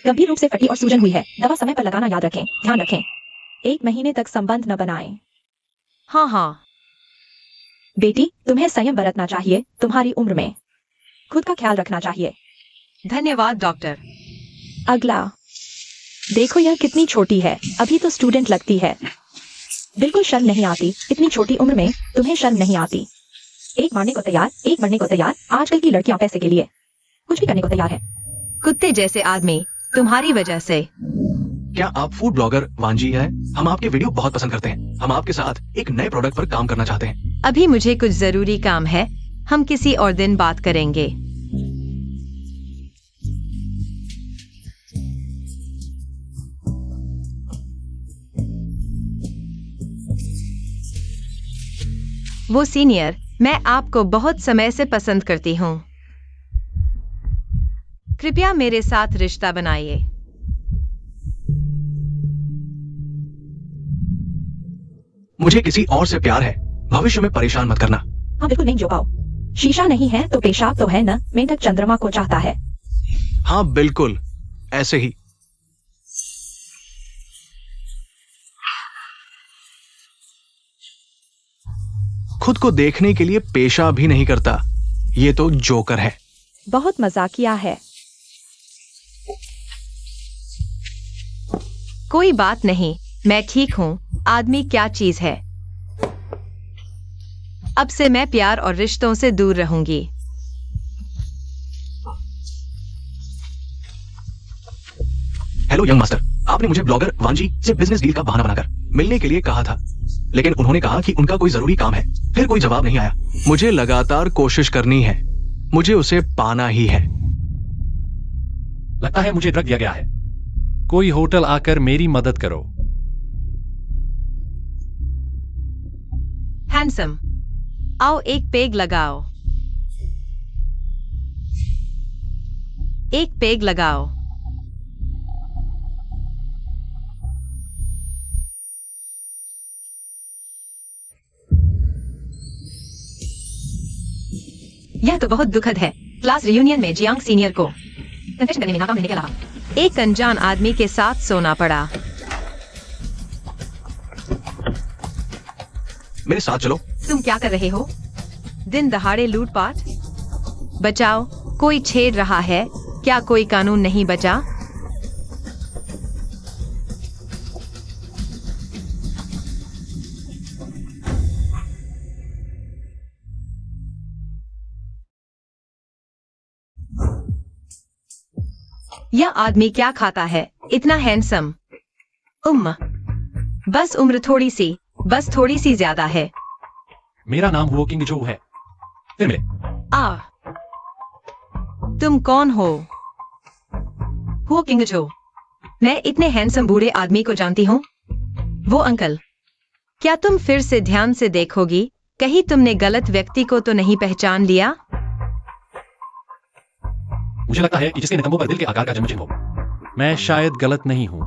गंभीर रूप से फटी और सूजन हुई है। दवा समय पर लगाना याद रखें। ध्यान रखें, 1 महीने तक संबंध न बनाएं। हाँ। बेटी, तुम्हें संयम बरतना चाहिए। तुम्हारी उम्र में खुद का ख्याल रखना चाहिए। धन्यवाद डॉक्टर। अगला, देखो यह कितनी छोटी है, अभी तो स्टूडेंट लगती है। बिल्कुल शर्म नहीं आती, इतनी छोटी उम्र में तुम्हें शर्म नहीं आती। एक मारने को तैयार, एक मरने को तैयार। आजकल की लड़कियां पैसे के लिए कुछ भी करने को तैयार है। कुत्ते जैसे आदमी, तुम्हारी वजह से। क्या आप फूड ब्लॉगर वांजी हैं? हम आपके वीडियो बहुत पसंद करते हैं। हम आपके साथ एक नए प्रोडक्ट पर काम करना चाहते हैं। अभी मुझे कुछ जरूरी काम है, हम किसी और दिन बात करेंगे। वो सीनियर, मैं आपको बहुत समय से पसंद करती हूँ। कृपया मेरे साथ रिश्ता बनाइए। मुझे किसी और से प्यार है। भविष्य में परेशान मत करना। हाँ बिल्कुल नहीं जो पाओ। शीशा नहीं है तो पेशाब तो है न। मेंढक चंद्रमा को चाहता है। हाँ बिल्कुल ऐसे ही। खुद को देखने के लिए पेशा भी नहीं करता। ये तो जोकर है। बहुत मजाकिया है। कोई बात नहीं, मैं ठीक हूँ। आदमी क्या चीज है। अब से मैं प्यार और रिश्तों से दूर रहूंगी। हेलो यंग मास्टर, आपने मुझे ब्लॉगर वांजी से बिजनेस डील का बहाना बनाकर मिलने के लिए कहा था, लेकिन उन्होंने कहा कि उनका कोई जरूरी काम है। फिर कोई जवाब नहीं आया। मुझे लगातार कोशिश करनी है। मुझे उसे पाना ही है। लगता है मुझे ड्रग दिया गया है। कोई होटल आकर मेरी मदद करो। हैंडसम, आओ एक पेग लगाओ। एक पेग लगाओ। यह तो बहुत दुखद है। क्लास रियूनियन में जियांग सीनियर को कन्फेशन करने में नाकाम रहने के अलावा एक अनजान आदमी के साथ सोना पड़ा। मेरे साथ चलो। तुम क्या कर रहे हो? दिन दहाड़े लूटपाट? बचाओ, कोई छेड़ रहा है। क्या कोई कानून नहीं बचा? यह आदमी क्या खाता है? इतना हैंडसम। बस उम्र थोड़ी सी, बस थोड़ी सी ज्यादा है। मेरा नाम हुओ किंग जो है। फिर मिले। तुम कौन हो? हुओ किंग जो। मैं इतने हैंडसम बूढ़े आदमी को जानती हूँ। वो अंकल। क्या तुम फिर से ध्यान से देखोगी? कहीं तुमने गलत व्यक्ति को तो नहीं पहचान लिया? मुझे लगता है कि जिसके नितंबों पर दिल के आकार का जन्मचिन्ह हो। मैं शायद गलत नहीं हूं।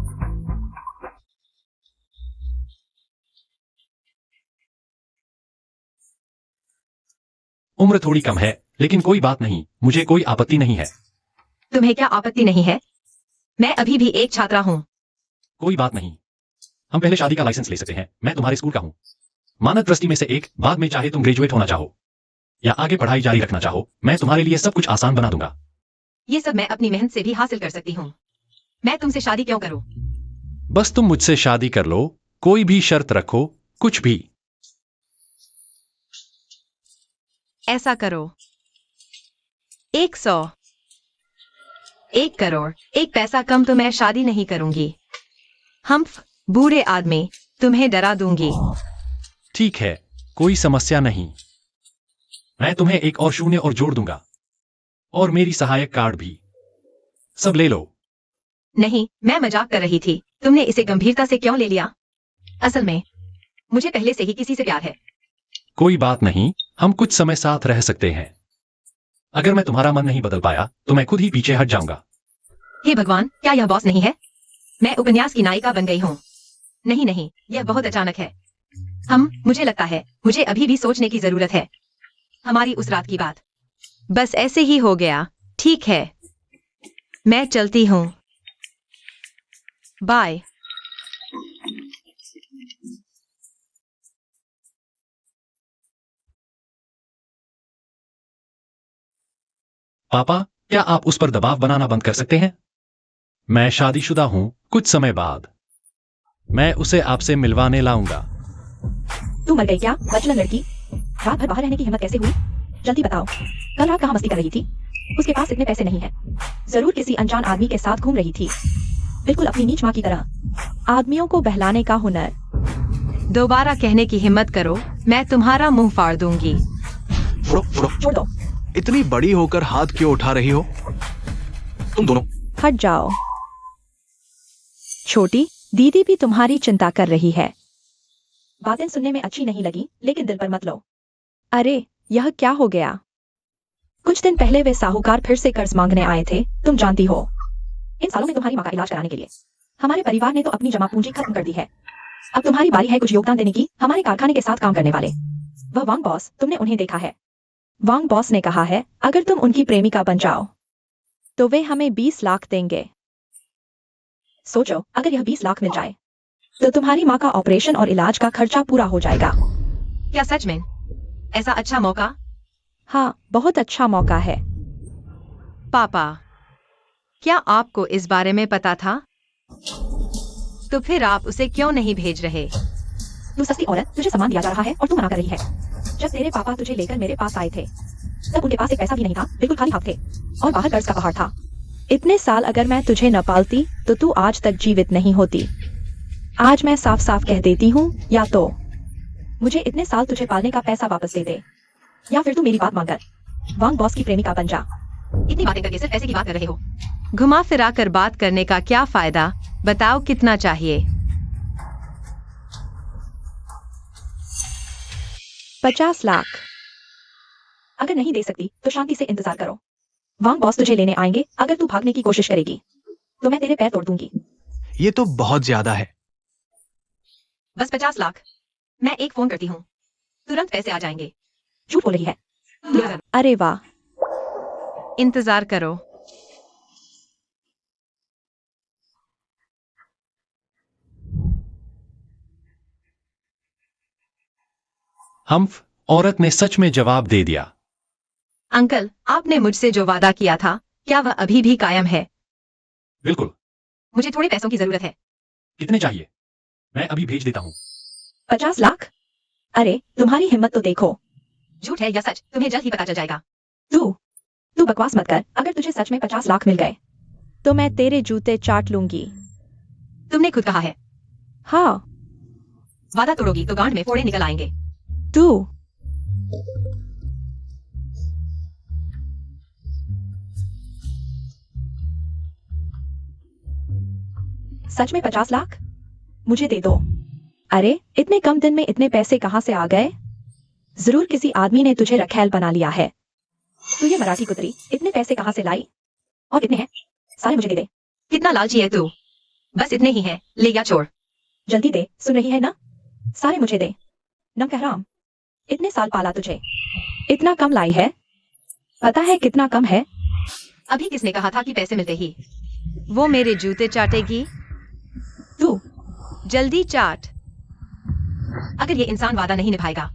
उम्र थोड़ी कम है, लेकिन कोई बात नहीं, मुझे कोई आपत्ति नहीं है। तुम्हें क्या आपत्ति नहीं है? मैं अभी भी एक छात्रा हूँ। कोई बात नहीं, हम पहले शादी का लाइसेंस ले सकते हैं। मैं तुम्हारे स्कूल का हूँ। मानद ट्रस्टी में से एक। बाद में चाहे तुम ग्रेजुएट होना चाहो या आगे पढ़ाई जारी रखना चाहो, मैं तुम्हारे लिए सब कुछ आसान बना दूंगा। ये सब मैं अपनी मेहनत से भी हासिल कर सकती हूँ। मैं तुमसे शादी क्यों करूँ? बस तुम मुझसे शादी कर लो। कोई भी शर्त रखो, कुछ भी। ऐसा करो। 100, 1 करोड़, 1 पैसा कम तो मैं शादी नहीं करूंगी। हम्फ, बूढ़े आदमी, तुम्हें डरा दूंगी। ठीक है, कोई समस्या नहीं। मैं तुम्हें एक और शून्य और जोड़ दूंगा, और मेरी सहायक कार्ड भी। सब ले लो। नहीं, मैं मजाक कर रही थी। तुमने इसे गंभीरता से क्यों ले लिया? असल में मुझे पहले से ही किसी से प्यार है। कोई बात नहीं, हम कुछ समय साथ रह सकते हैं। अगर मैं तुम्हारा मन नहीं बदल पाया तो मैं खुद ही पीछे हट जाऊंगा। हे भगवान, क्या यह बॉस नहीं है? मैं उपन्यास की नायिका बन गई हूँ। नहीं, यह बहुत अचानक है। मुझे लगता है मुझे अभी भी सोचने की जरूरत है। हमारी उस रात की बात बस ऐसे ही हो गया। ठीक है, मैं चलती हूँ। बाय। पापा, क्या आप उस पर दबाव बनाना बंद कर सकते हैं? मैं शादीशुदा हूं। कुछ समय बाद मैं उसे आपसे मिलवाने लाऊंगा। तू मर गई क्या बचलन लड़की? रात भर बाहर रहने की हिम्मत कैसे हुई? जल्दी बताओ, कल रात कहाँ मस्ती कर रही थी? उसके पास इतने पैसे नहीं है, जरूर किसी अनजान आदमी के साथ घूम रही थी, बिल्कुल अपनी नीच माँ की तरह। आदमियों को बहलाने का हुनर। दोबारा कहने की हिम्मत करो, मैं तुम्हारा मुंह फाड़ दूंगी। छोड़ दो। इतनी बड़ी होकर हाथ क्यों उठा रही हो तुम दोनों? हट जाओ। छोटी दीदी भी तुम्हारी चिंता कर रही है। बातें सुनने में अच्छी नहीं लगी, लेकिन दिल पर मत लो। अरे यह क्या हो गया? कुछ दिन पहले वे साहूकार फिर से कर्ज मांगने आए थे, तुम जानती हो। इन सालों में तुम्हारी माँ का इलाज कराने के लिए हमारे परिवार ने तो अपनी जमा पूंजी खत्म कर दी है। अब तुम्हारी बारी है कुछ योगदान देने की। हमारे कारखाने के साथ काम करने वाले वह वांग बॉस, तुमने उन्हें देखा है। वांग बॉस ने कहा है अगर तुम उनकी प्रेमिका बन जाओ तो वे हमें 20 लाख देंगे। सोचो, अगर यह 20 लाख मिल जाए तो तुम्हारी माँ का ऑपरेशन और इलाज का खर्चा पूरा हो जाएगा। क्या सच में? ऐसा अच्छा मौका? हाँ, बहुत अच्छा मौका है। पापा, क्या आपको इस बारे में पता था? तो फिर आप उसे क्यों नहीं भेज रहे? तू सस्ती औरत, तुझे सामान दिया जा रहा है और तू मना कर रही है। जब तेरे पापा तुझे लेकर मेरे पास आए थे तब उनके पास एक पैसा भी नहीं था, बिल्कुल खाली हाथ थे और बाहर कर्ज का पहाड़ था। इतने साल अगर मैं तुझे न पालती तो तू आज तक जीवित नहीं होती। आज मैं साफ साफ कह देती हूँ, या तो मुझे इतने साल तुझे पालने का पैसा वापस दे दे, या फिर तू मेरी बात मानकर वांग बॉस की प्रेमिका बन जा। इतनी बातें करके सिर्फ पैसे की बात कर रहे हो। घुमा फिरा कर बात करने का क्या फायदा? बताओ कितना चाहिए? 50 लाख। अगर नहीं दे सकती तो शांति से इंतजार करो। वांग बॉस तुझे लेने आएंगे। अगर तू भागने की कोशिश करेगी तो मैं तेरे पैर तोड़ दूंगी। ये तो बहुत ज्यादा है। बस 50 लाख। मैं एक फोन करती हूँ, तुरंत पैसे आ जाएंगे। झूठ बोल रही है। अरे वाह, इंतजार करो। हम्फ, औरत ने सच में जवाब दे दिया। अंकल, आपने मुझसे जो वादा किया था, क्या वह अभी भी कायम है? बिल्कुल। मुझे थोड़े पैसों की जरूरत है। कितने चाहिए? मैं अभी भेज देता हूँ। 50 लाख? अरे तुम्हारी हिम्मत तो देखो। झूठ है या सच, तुम्हें जल्द ही पता चल जाएगा। तू बकवास मत कर। अगर तुझे सच में 50 लाख मिल गए तो मैं तेरे जूते चाट लूंगी। तुमने खुद कहा है। हाँ। वादा तोड़ोगी तो गांड में फोड़े निकल आएंगे। तू सच में 50 लाख? मुझे दे दो। अरे इतने कम दिन में इतने पैसे कहां से आ गए? जरूर किसी आदमी ने तुझे रखैल बना लिया है। तू ये मराठी कुतरी इतने पैसे कहां से लाई? और कितने हैं? सारे मुझे दे दे। कितना लालची है तू? बस इतने ही है, ले या छोड़। जल्दी दे, सुन रही है ना? सारे मुझे दे। नमकहराम, इतने साल पाला तुझे, इतना कम लाई है? पता है कितना कम है? अभी किसने कहा था कि पैसे मिलते ही वो मेरे जूते चाटेगी? तू जल्दी चाट। अगर ये इंसान वादा नहीं निभाएगा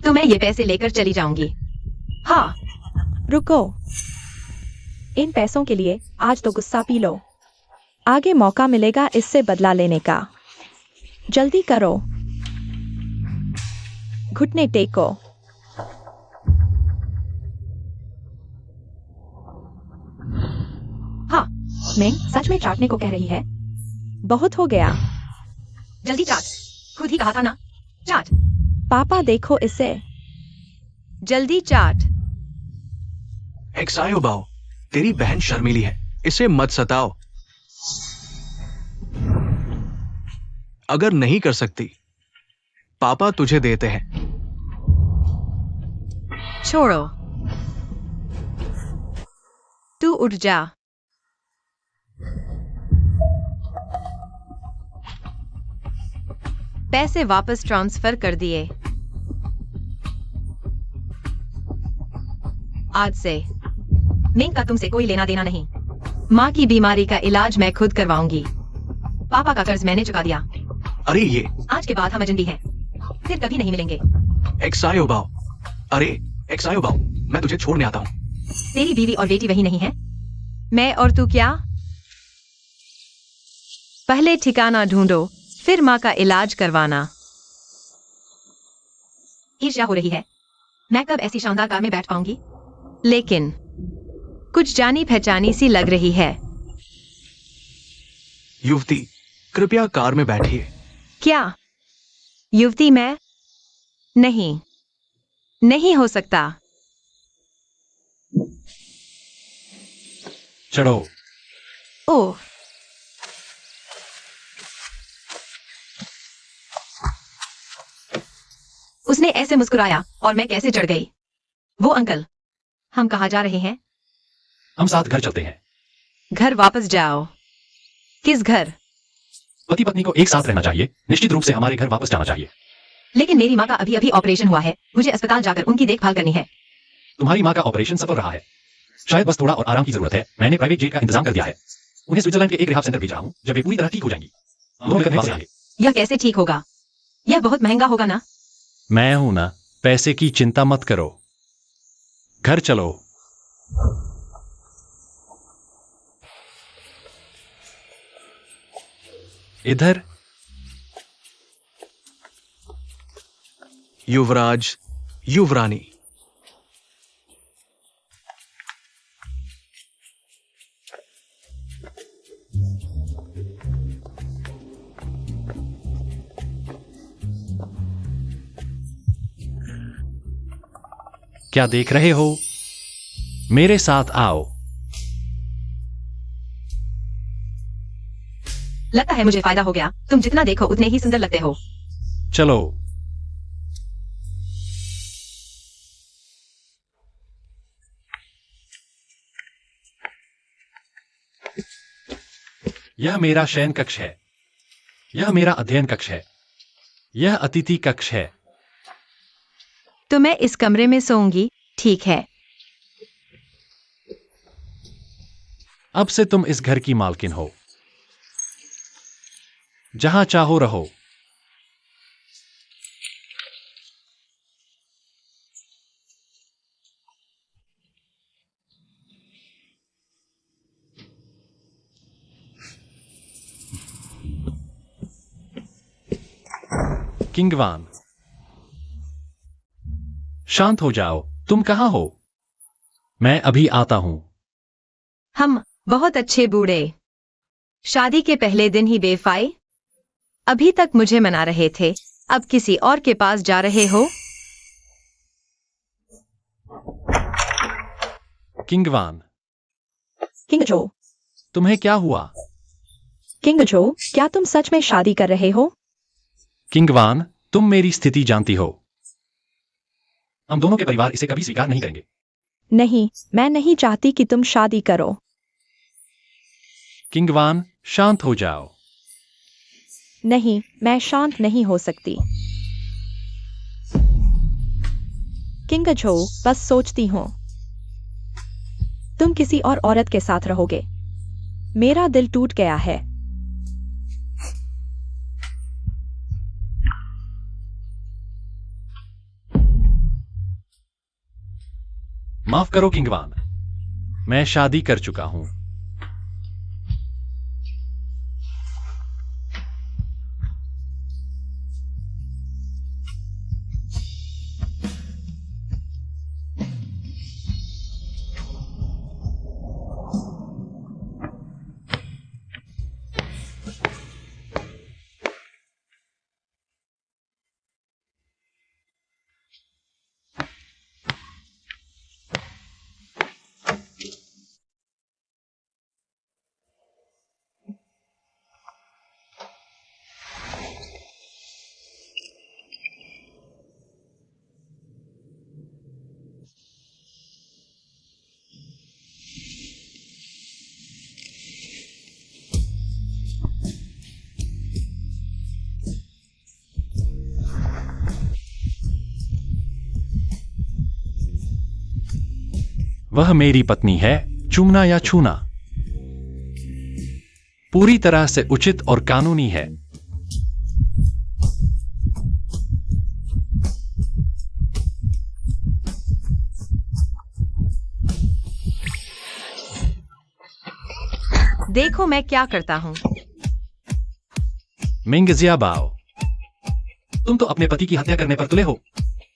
तो मैं ये पैसे लेकर चली जाऊंगी। हाँ। रुको, इन पैसों के लिए आज तो गुस्सा पी लो, आगे मौका मिलेगा इससे बदला लेने का। जल्दी करो, घुटने टेको। हाँ। मैं सच में चाटने को कह रही है? बहुत हो गया। जल्दी चाट, खुद ही कहा था ना, चाट। पापा देखो इसे। जल्दी चाट। एक्सायो बाओ, तेरी बहन शर्मीली है, इसे मत सताओ। अगर नहीं कर सकती, पापा तुझे देते हैं। छोड़ो, तू उठ जा। पैसे वापस ट्रांसफर कर दिए। आज से मिंग का तुमसे कोई लेना देना नहीं। माँ की बीमारी का इलाज मैं खुद करवाऊंगी। पापा का कर्ज मैंने चुका दिया। अरे ये आज के बाद हम अजनबी हैं, फिर कभी नहीं मिलेंगे। एक्सायो बाओ, अरे एक्सायो बाओ, मैं तुझे छोड़ने आता हूँ। तेरी बीवी और बेटी वही नहीं है? मैं और तू क्या? पहले ठिकाना ढूंढो, फिर माँ का इलाज करवाना। ईर्ष्या हो रही है। मैं कब ऐसी शानदार कार में बैठ पाऊंगी? लेकिन कुछ जानी पहचानी सी लग रही है। युवती, कृपया कार में बैठिए। क्या? युवती मैं? नहीं, नहीं हो सकता। चढ़ो। ओह, उसने ऐसे मुस्कुराया और मैं कैसे चढ़ गई। वो अंकल, हम कहाँ जा रहे हैं? हम साथ घर चलते हैं। घर वापस जाओ। किस घर? पति पत्नी को एक साथ रहना चाहिए। निश्चित रूप से हमारे घर वापस जाना चाहिए। लेकिन मेरी माँ का अभी अभी ऑपरेशन हुआ है, मुझे अस्पताल जाकर उनकी देखभाल करनी है। तुम्हारी माँ का ऑपरेशन सफल रहा है, शायद बस थोड़ा और आराम की जरूरत है। मैंने प्राइवेट जेट का इंतजाम कर दिया है। उन्हें स्विट्जरलैंड के एक रिहाब सेंटर भेज रहा हूँ। जब वे पूरी तरह ठीक हो जाएंगी, हम दोनों मिलकर वापस आएंगे। यह कैसे ठीक होगा? यह बहुत महंगा होगा ना? मैं हूं ना, पैसे की चिंता मत करो। घर चलो। इधर। युवराज, युवरानी। क्या देख रहे हो? मेरे साथ आओ। लगता है मुझे फायदा हो गया। तुम जितना देखो उतने ही सुंदर लगते हो। चलो। यह मेरा शयन कक्ष है। यह मेरा अध्ययन कक्ष है। यह अतिथि कक्ष है। तो मैं इस कमरे में सोऊंगी, ठीक है? अब से तुम इस घर की मालकिन हो। जहां चाहो रहो। किंगवान, शांत हो जाओ। तुम कहां हो? मैं अभी आता हूं। हम बहुत अच्छे बूढ़े। शादी के पहले दिन ही बेफाई। अभी तक मुझे मना रहे थे, अब किसी और के पास जा रहे हो? किंगवान, किंग जो, तुम्हें क्या हुआ? किंग जो, क्या तुम सच में शादी कर रहे हो? किंगवान, तुम मेरी स्थिति जानती हो। हम दोनों के परिवार इसे कभी स्वीकार नहीं करेंगे। नहीं, मैं नहीं चाहती कि तुम शादी करो। किंगवान, शांत हो जाओ। नहीं, मैं शांत नहीं हो सकती। किंग जो, बस सोचती हूँ तुम किसी और औरत के साथ रहोगे। मेरा दिल टूट गया है। माफ करो किंगवान, मैं शादी कर चुका हूं। वह मेरी पत्नी है, चूमना या छूना। पूरी तरह से उचित और कानूनी है। देखो मैं क्या करता हूँ। मिंग जियाबाओ, तुम तो अपने पति की हत्या करने पर तुले हो।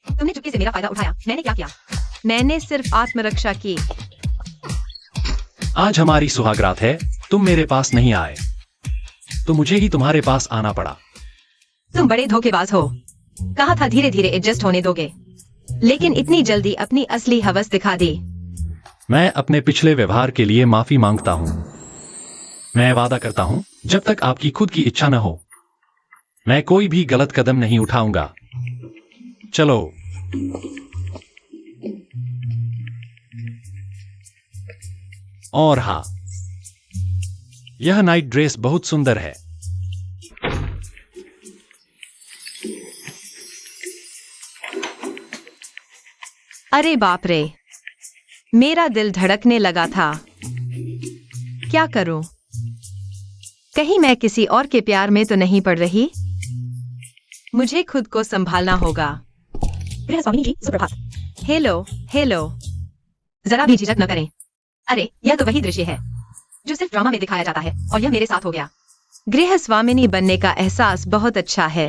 तुमने चुपके से मेरा फायदा उठाया। मैंने क्या किया? मैंने सिर्फ आत्मरक्षा की। आज हमारी सुहागरात है, तुम मेरे पास नहीं आए तो मुझे ही तुम्हारे पास आना पड़ा। तुम बड़े धोखेबाज हो। कहा था धीरे धीरे एडजस्ट होने दोगे, लेकिन इतनी जल्दी अपनी असली हवस दिखा दी। मैं अपने पिछले व्यवहार के लिए माफी मांगता हूँ। मैं वादा करता हूँ जब तक आपकी खुद की इच्छा न हो मैं कोई भी गलत कदम नहीं उठाऊंगा। चलो। और हाँ, यह नाइट ड्रेस बहुत सुंदर है। अरे बाप रे, मेरा दिल धड़कने लगा था। क्या करूं? कहीं मैं किसी और के प्यार में तो नहीं पड़ रही? मुझे खुद को संभालना होगा। गृहस्वामिनी जी, सुप्रभात। Hello hello. जरा भी झिझक न करें। अरे यह तो वही दृश्य है जो सिर्फ ड्रामा में दिखाया जाता है, और यह मेरे साथ हो गया। गृह स्वामिनी बनने का एहसास बहुत अच्छा है।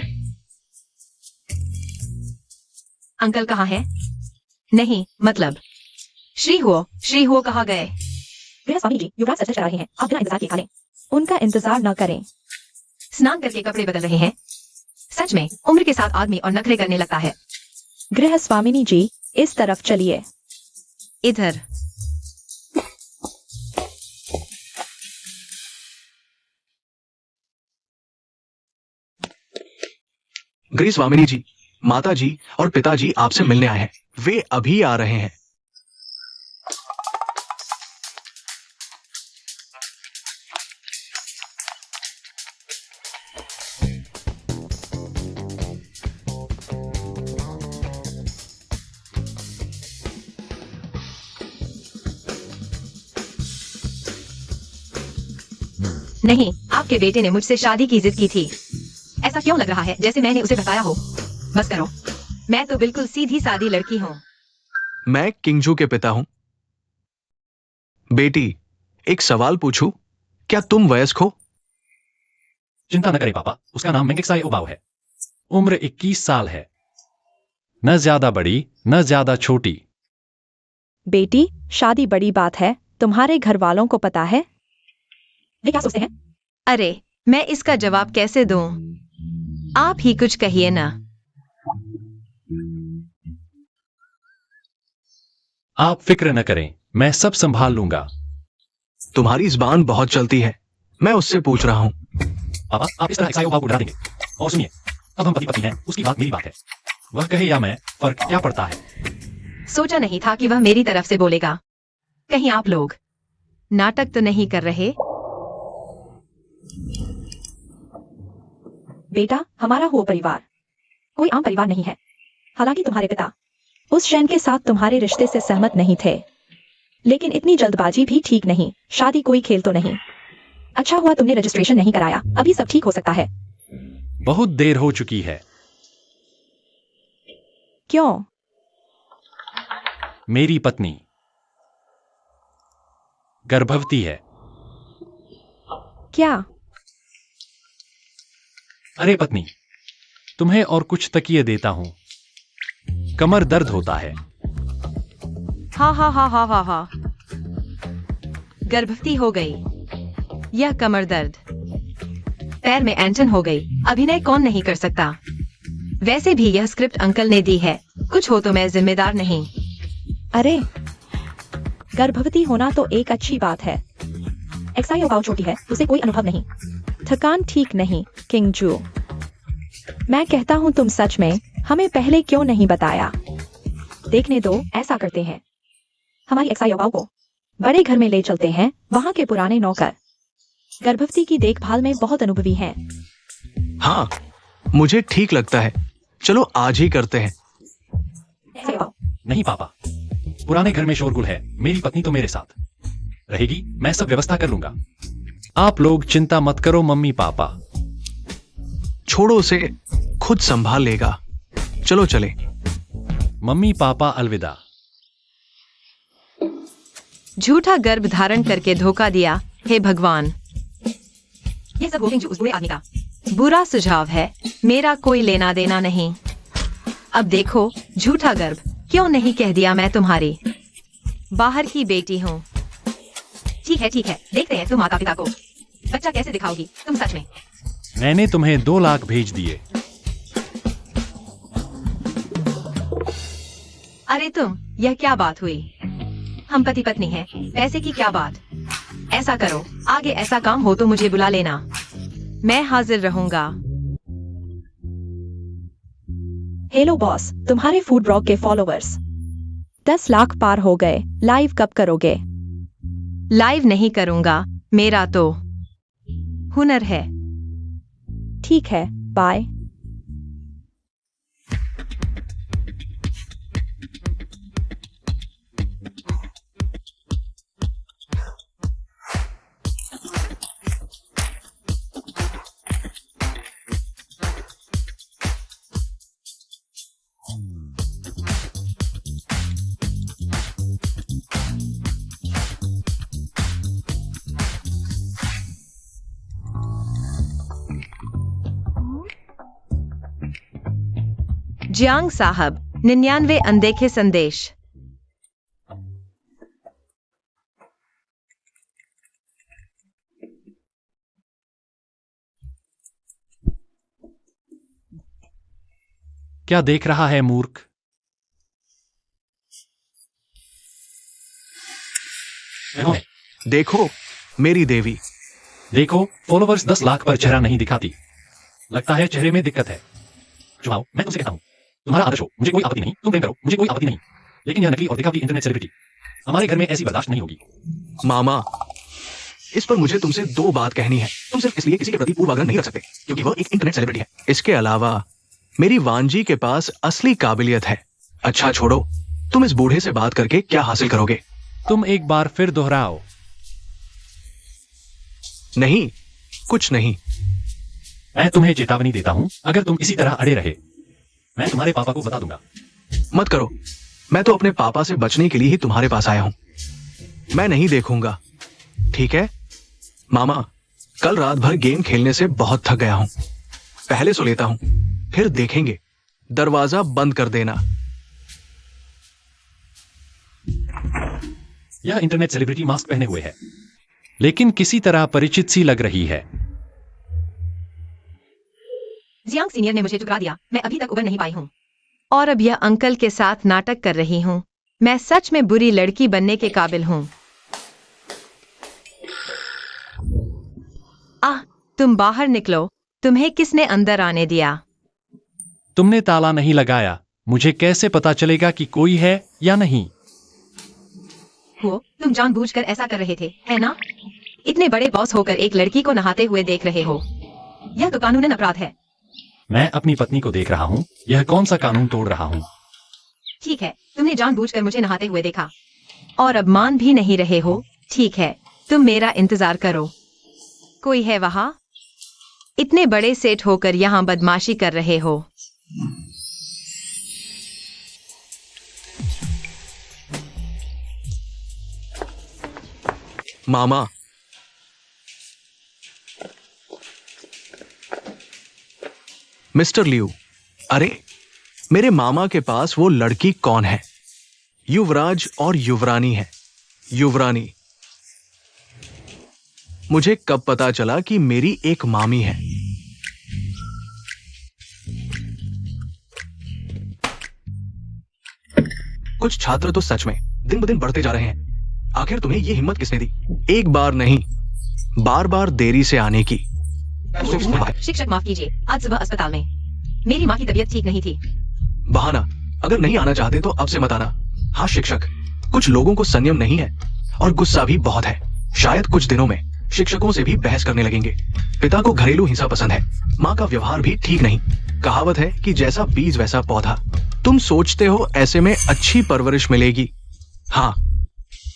अंकल कहाँ है? नहीं, मतलब श्री हुओ कहाँ गए? गृहस्वामिनी जी, युवराज सच चला रहे हैं। आप बिना इंतजार के खा लें। उनका इंतजार न करें। स्नान करके कपड़े बदल रहे हैं। सच में उम्र के साथ आदमी और नखरे करने लगता है। गृहस्वामिनी जी, इस तरफ चलिए। इधर। गृह स्वामिनी जी, माता जी और पिताजी आपसे मिलने आए हैं। वे अभी आ रहे हैं। नहीं, आपके बेटे ने मुझसे शादी की जिद की थी। ऐसा क्यों लग रहा है जैसे मैंने उसे बताया हो? बस करो, मैं तो बिल्कुल सीधी सादी लड़की हूँ। मैं किंगजू के पिता हूं। बेटी, एक सवाल पूछूं? क्या तुम वयस्क हो? चिंता न करें पापा, उसका नाम मिंगेक्साई ओबाओ है। उम्र 21 साल है। न ज्यादा बड़ी न ज्यादा छोटी। बेटी, शादी बड़ी बात है। तुम्हारे घर वालों को पता है? वे क्या सोचते हैं? अरे मैं इसका जवाब कैसे दूं? आप ही कुछ कहिए ना। आप फिक्र न करें, मैं सब संभाल लूंगा। तुम्हारी जुबान बहुत चलती है। मैं उससे पूछ रहा हूं। पापा, आप इस तरह एक्साई ओबाओ को डरा देंगे। और सुनिए, अब हम पति पत्नी हैं, उसकी बात मेरी बात है। वह कहे या मैं, फर्क क्या पड़ता है? सोचा नहीं था कि वह मेरी तरफ से बोलेगा। कहीं आप लोग नाटक तो नहीं कर रहे? बेटा, हमारा वो परिवार कोई आम परिवार नहीं है। हालांकि तुम्हारे पिता उस शैन के साथ तुम्हारे रिश्ते से सहमत नहीं थे, लेकिन इतनी जल्दबाजी भी ठीक नहीं। शादी कोई खेल तो नहीं। अच्छा हुआ तुमने रजिस्ट्रेशन नहीं कराया। अभी सब ठीक हो सकता है। बहुत देर हो चुकी है। क्यों? मेरी पत्नी गर्भवती है। क्या? अरे पत्नी, तुम्हें और कुछ तकिए देता हूं। कमर दर्द होता है। हा हा हा हा हा हा। गर्भवती हो गई। यह कमर दर्द। पैर में एंटन हो गई। अभिनय कौन नहीं कर सकता? वैसे भी यह स्क्रिप्ट अंकल ने दी है। कुछ हो तो मैं जिम्मेदार नहीं। अरे, गर्भवती होना तो एक अच्छी बात है। एक्साई ओबाओ छोटी है, उसे कोई अनुभव नहीं। थकान ठीक नहीं। किंगजू, मैं कहता हूँ तुम सच में हमें पहले क्यों नहीं बताया? देखने दो, ऐसा करते हैं। हमारी एक्साई ओबाओ को बड़े घर में ले चलते हैं। वहाँ के पुराने नौकर गर्भवती की देखभाल में बहुत अनुभवी हैं। हाँ, मुझे ठीक लगता है। चलो आज ही करते हैं। एक्साई ओबाओ, नहीं पापा, पुराने घर में शोरगुल है। मेरी पत्नी तो मेरे साथ रहेगी। मैं सब व्यवस्था कर लूंगा। आप लोग चिंता मत करो मम्मी पापा। छोड़ो उसे, खुद संभाल लेगा। चलो चले। मम्मी पापा अलविदा। झूठा गर्भ धारण करके धोखा दिया, हे भगवान। ये सब बोलेंगे उस बुरे आदमी का। बुरा सुझाव है, मेरा कोई लेना देना नहीं। अब देखो, झूठा गर्भ क्यों नहीं कह दिया मैं तुम्हारी बाहर की बेटी हूँ। ठीक है, देखते हैं तुम माता पिता को बच्चा कैसे दिखाओगी तुम सच में। मैंने तुम्हें 2 लाख भेज दिए। अरे तुम, यह क्या बात हुई? हम पति पत्नी हैं, पैसे की क्या बात? ऐसा करो, आगे ऐसा काम हो तो मुझे बुला लेना, मैं हाजिर रहूंगा। हेलो बॉस, तुम्हारे फूड ब्लॉग के फॉलोअर्स 10 लाख पार हो गए। लाइव कब करोगे? लाइव नहीं करूंगा, मेरा तो हुनर है। ठीक है, बाय। जियांग साहब, 99 अनदेखे संदेश। क्या देख रहा है मूर्ख? देखो मेरी देवी। देखो, फॉलोवर्स 10 लाख पर चेहरा नहीं दिखाती। लगता है चेहरे में दिक्कत है। चुनाव, मैं तुमसे कहता हूं, तुम्हारा आदर्श हो, मुझे कोई आपत्ति नहीं, तुम प्रेम करो, मुझे कोई आपत्ति नहीं, लेकिन यह नकली और दिखावटी इंटरनेट सेलिब्रिटी हमारे घर में ऐसी बर्दाश्त नहीं होगी। मामा, इस पर मुझे तुमसे 2 बात कहनी है। तुम सिर्फ इसलिए किसी के प्रति पूर्वाग्रह नहीं रख सकते क्योंकि वह एक इंटरनेट सेलिब्रिटी है। इसके अलावा मेरी वांजी के पास असली काबिलियत है। अच्छा छोड़ो, तुम इस बूढ़े से बात करके क्या हासिल करोगे? तुम एक बार फिर दोहराओ। नहीं, कुछ नहीं। मैं तुम्हें चेतावनी देता हूं, अगर तुम इसी तरह अड़े रहे, मैं तुम्हारे पापा को बता दूंगा। मत करो, मैं तो अपने पापा से बचने के लिए ही तुम्हारे पास आया हूं। मैं नहीं देखूंगा, ठीक है? मामा, कल रात भर गेम खेलने से बहुत थक गया हूं। पहले सो लेता हूं, फिर देखेंगे। दरवाजा बंद कर देना। यह इंटरनेट सेलिब्रिटी मास्क पहने हुए है, लेकिन किसी तरह परिचित सी लग रही है। जियांग सीनियर ने मुझे ठुकरा दिया, मैं अभी तक उबर नहीं पाई हूँ। और अब यह अंकल के साथ नाटक कर रही हूँ। मैं सच में बुरी लड़की बनने के काबिल हूँ। तुम बाहर निकलो, तुम्हें किसने अंदर आने दिया? तुमने ताला नहीं लगाया, मुझे कैसे पता चलेगा कि कोई है या नहीं? तुम जानबूझकर ऐसा कर रहे थे, है ना? इतने बड़े बॉस होकर एक लड़की को नहाते हुए देख रहे हो, यह तो कानूनन अपराध है। मैं अपनी पत्नी को देख रहा हूँ, यह कौन सा कानून तोड़ रहा हूँ? ठीक है, तुमने जानबूझकर मुझे नहाते हुए देखा और अब मान भी नहीं रहे हो। ठीक है, तुम मेरा इंतजार करो। कोई है वहां? इतने बड़े सेठ होकर यहाँ बदमाशी कर रहे हो। मामा, मिस्टर लियू, अरे मेरे मामा के पास वो लड़की कौन है? युवराज और युवरानी है। युवरानी, मुझे कब पता चला कि मेरी एक मामी है? कुछ छात्र तो सच में दिन ब दिन बढ़ते जा रहे हैं। आखिर तुम्हें ये हिम्मत किसने दी? एक बार नहीं, बार बार देरी से आने की। शिक्षक माफ कीजिए, आज सुबह अस्पताल में मेरी माँ की तबीयत ठीक नहीं थी। बहाना, अगर नहीं आना चाहते तो अब से मत आना। हाँ शिक्षक, कुछ लोगों को संयम नहीं है और गुस्सा भी बहुत है। शायद कुछ दिनों में शिक्षकों से भी बहस करने लगेंगे। पिता को घरेलू हिंसा पसंद है, माँ का व्यवहार भी ठीक नहीं। कहावत है कि जैसा बीज वैसा पौधा। तुम सोचते हो ऐसे में अच्छी परवरिश मिलेगी? हाँ।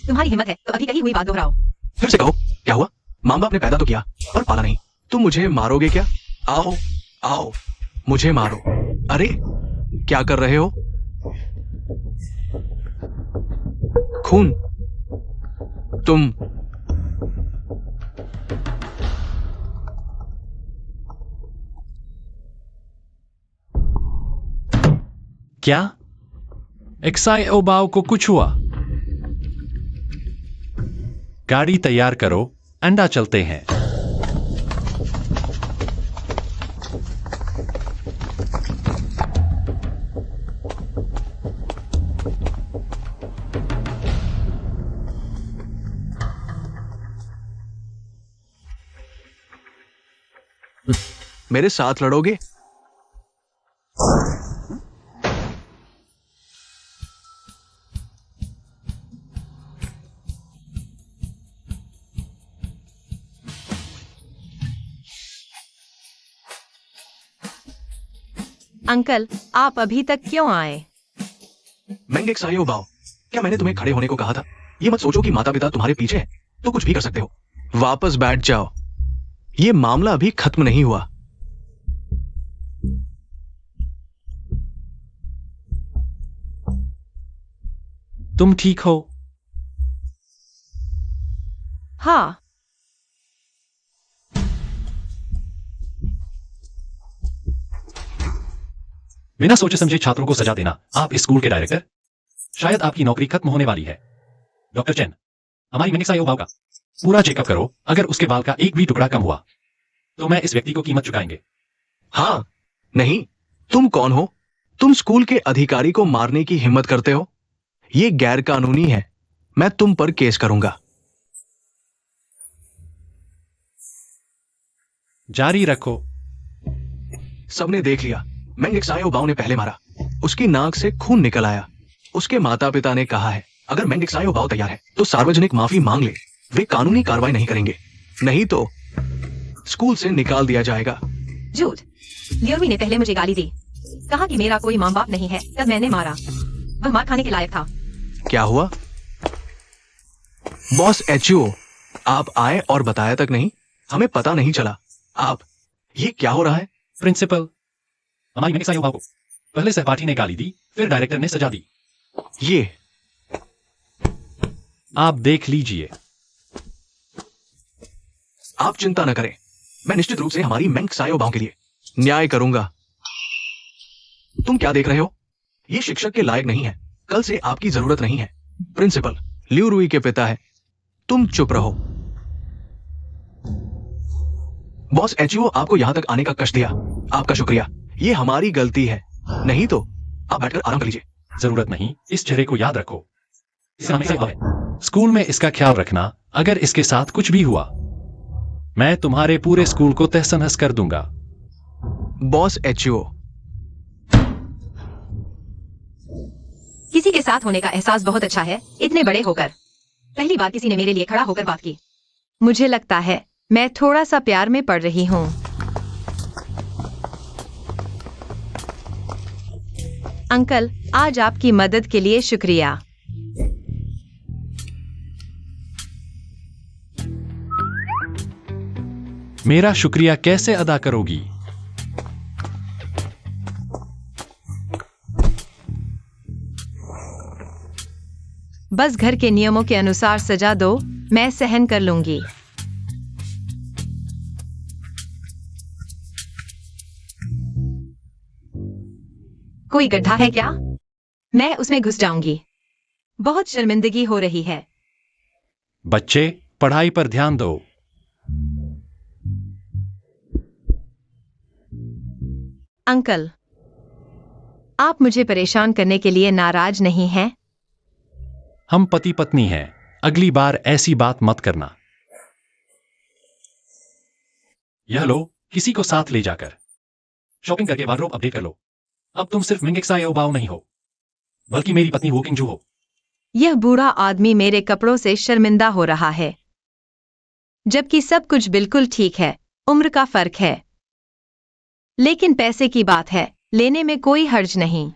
तुम्हारी हिम्मत है तो अभी कही हुई बात दोहराओ। फिर से कहो, क्या हुआ? माँ बाप ने पैदा तो किया पर पाला नहीं। तुम मुझे मारोगे क्या? आओ आओ मुझे मारो। अरे क्या कर रहे हो? खून। तुम क्या एक्साई ओबाओ को कुछ हुआ? गाड़ी तैयार करो, अंडा चलते हैं। मेरे साथ लड़ोगे? अंकल, आप अभी तक क्यों आए? मेंगेक सायो बाओ, क्या मैंने तुम्हें खड़े होने को कहा था? ये मत सोचो कि माता पिता तुम्हारे पीछे हैं तो कुछ भी कर सकते हो। वापस बैठ जाओ, ये मामला अभी खत्म नहीं हुआ। तुम ठीक हो? हाँ। बिना सोचे समझे छात्रों को सजा देना, आप इस स्कूल के डायरेक्टर? शायद आपकी नौकरी खत्म होने वाली है। डॉक्टर चेन, हमारी मेंगेक सायो बाओ का पूरा चेकअप करो। अगर उसके बाल का एक भी टुकड़ा कम हुआ तो मैं इस व्यक्ति को कीमत चुकाएंगे। हाँ नहीं, तुम कौन हो? तुम स्कूल के अधिकारी को मारने की हिम्मत करते हो? ये गैर कानूनी है, मैं तुम पर केस करूंगा। जारी रखो। सबने देख लिया, मेंगेक सायो बाओ ने पहले मारा, उसकी नाक से खून निकल आया। उसके माता पिता ने कहा है अगर मेंगेक सायो बाओ तैयार है तो सार्वजनिक माफी मांग ले। वे कानूनी कार्रवाई नहीं करेंगे, नहीं तो स्कूल से निकाल दिया जाएगा। झूठ। लियोमी ने पहले मुझे गाली दी, कहा कि मेरा कोई माँ बाप नहीं है, तब मैंने मारा। वह मार खाने के लायक था। क्या हुआ? बॉस एचओ, आप आए और बताया तक नहीं, हमें पता नहीं चला। आप, ये क्या हो रहा है? प्रिंसिपल, हमारी मेंगेक सायो बाओ को पहले सहपाठी ने गाली दी, फिर डायरेक्टर ने सजा दी। ये आप देख लीजिए। आप चिंता न करें, मैं निश्चित रूप से हमारी मेंगेक सायो बाओ के लिए न्याय करूंगा। तुम क्या देख रहे हो? ये शिक्षक के लायक नहीं है, कल से आपकी जरूरत नहीं है। प्रिंसिपल लियू रुई के पिता है, तुम चुप रहो। बॉस एचओ आपको यहां तक आने का कष्ट दिया, आपका शुक्रिया। ये हमारी गलती है, नहीं तो आप बैठकर आराम कर लीजिए। जरूरत नहीं, इस चेहरे को याद रखो। इसका नाम मेंगेक सायो बाओ है। स्कूल में इसका ख्याल रखना, अगर इसके साथ कुछ भी हुआ मैं तुम्हारे पूरे स्कूल को तहस नहस कर दूंगा। बॉस एचओ, किसी के साथ होने का एहसास बहुत अच्छा है, इतने बड़े होकर पहली बार किसी ने मेरे लिए खड़ा होकर बात की। मुझे लगता है मैं थोड़ा सा प्यार में पड़ रही हूँ। अंकल, आज आपकी मदद के लिए शुक्रिया। मेरा शुक्रिया कैसे अदा करोगी? बस घर के नियमों के अनुसार सजा दो, मैं सहन कर लूंगी। कोई गड्ढा है क्या? मैं उसमें घुस जाऊंगी। बहुत शर्मिंदगी हो रही है। बच्चे, पढ़ाई पर ध्यान दो। अंकल, आप मुझे परेशान करने के लिए नाराज नहीं हैं? हम पति पत्नी हैं, अगली बार ऐसी बात मत करना। यह लो, किसी को साथ ले जाकर शॉपिंग करके वार्डरोब अपडेट कर लो। अब तुम सिर्फ मेंगेक सायो बाओ नहीं हो, बल्कि मेरी पत्नी वो किंग जू हो। यह बूढ़ा आदमी मेरे कपड़ों से शर्मिंदा हो रहा है, जबकि सब कुछ बिल्कुल ठीक है। उम्र का फर्क है, लेकिन पैसे की बात है, लेने में कोई हर्ज नहीं।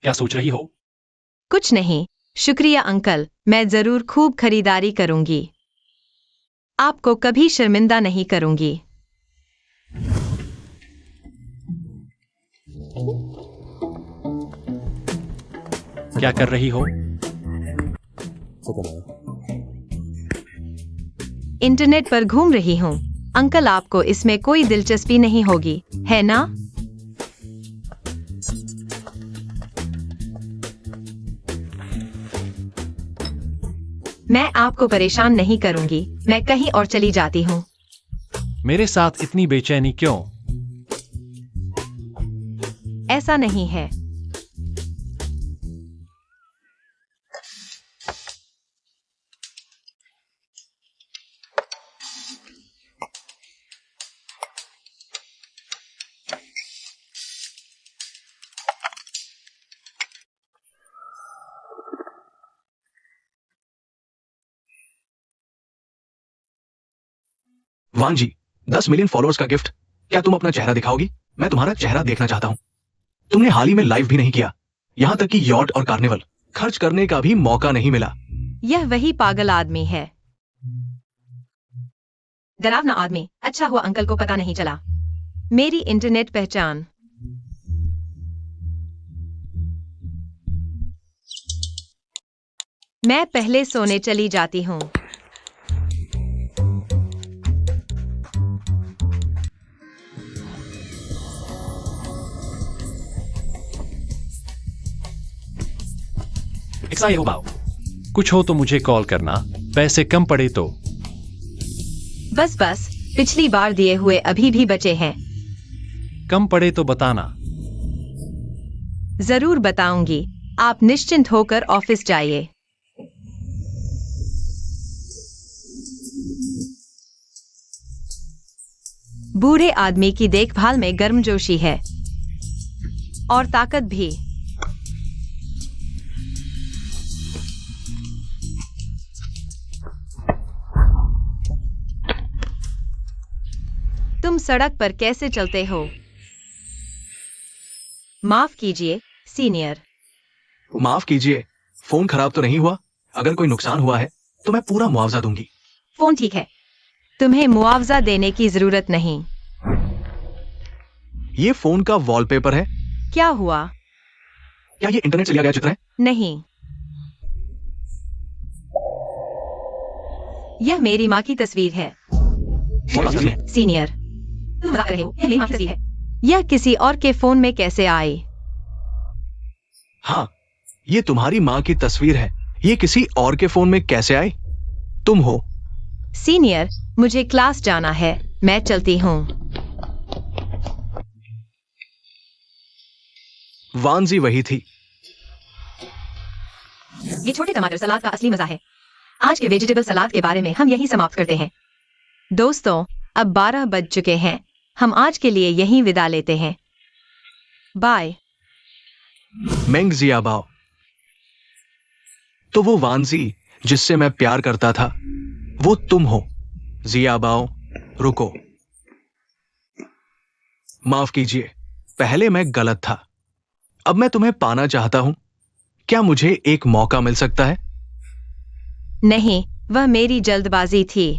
क्या सोच रही हो? कुछ नहीं, शुक्रिया अंकल, मैं जरूर खूब खरीदारी करूंगी। आपको कभी शर्मिंदा नहीं करूंगी। क्या कर रही हो? इंटरनेट पर घूम रही हूँ। अंकल, आपको इसमें कोई दिलचस्पी नहीं होगी, है ना? मैं आपको परेशान नहीं करूंगी, मैं कहीं और चली जाती हूँ। मेरे साथ इतनी बेचैनी क्यों? ऐसा नहीं है। वान जी, 10 मिलियन फॉलोअर्स का गिफ्ट। क्या तुम अपना चेहरा दिखाओगी? मैं तुम्हारा चेहरा देखना चाहता हूं। तुमने हाल ही में लाइव भी नहीं किया, यहां तक कि यॉट और कार्निवल खर्च करने का भी मौका नहीं मिला। यह वही पागल आदमी है, डरावना आदमी। अच्छा हुआ अंकल को पता नहीं चला। मेरी इंटरनेट पहचान। मैं पहले सोने चली जाती हूँ। एक्साइट हो पाओ। कुछ हो तो मुझे कॉल करना, पैसे कम पड़े तो। बस पिछली बार दिए हुए अभी भी बचे हैं। कम पड़े तो बताना। जरूर बताऊंगी। आप निश्चिंत होकर ऑफिस जाइए। बूढ़े आदमी की देखभाल में गर्मजोशी है और ताकत भी। तुम सड़क पर कैसे चलते हो? माफ कीजिए सीनियर। माफ कीजिए, फोन खराब तो नहीं हुआ? अगर कोई नुकसान हुआ है तो मैं पूरा मुआवजा दूंगी। फोन ठीक है, तुम्हें मुआवजा देने की जरूरत नहीं। ये फोन का वॉलपेपर है। क्या हुआ? क्या ये इंटरनेट से लिया गया चित्र है? नहीं, यह मेरी माँ की तस्वीर है। कौन सी है? सीनियर, तुम मजाक कर रहे हो? यह मेरी माँ की तस्वीर है। यह किसी और के फोन में कैसे आई? हाँ, ये तुम्हारी माँ की तस्वीर है। ये किसी और के फोन में कैसे आई? तुम हो? सीनियर, मुझे क्लास जाना है, मैं चलती हूँ। वानजी वही थी। ये छोटे टमाटर सलाद का असली मजा है। आज के वेजिटेबल सलाद के बारे में हम यही समाप्त करते हैं। दोस्तों, अब 12 बज चुके हैं। हम आज के लिए यहीं विदा लेते हैं। बाय। मेंग जियाबाओ। तो वो वानजी जिससे मैं प्यार करता था, वो तुम हो। जियाबाओ, रुको। माफ कीजिए, पहले मैं गलत था। अब मैं तुम्हें पाना चाहता हूं। क्या मुझे एक मौका मिल सकता है? नहीं, वह मेरी जल्दबाजी थी।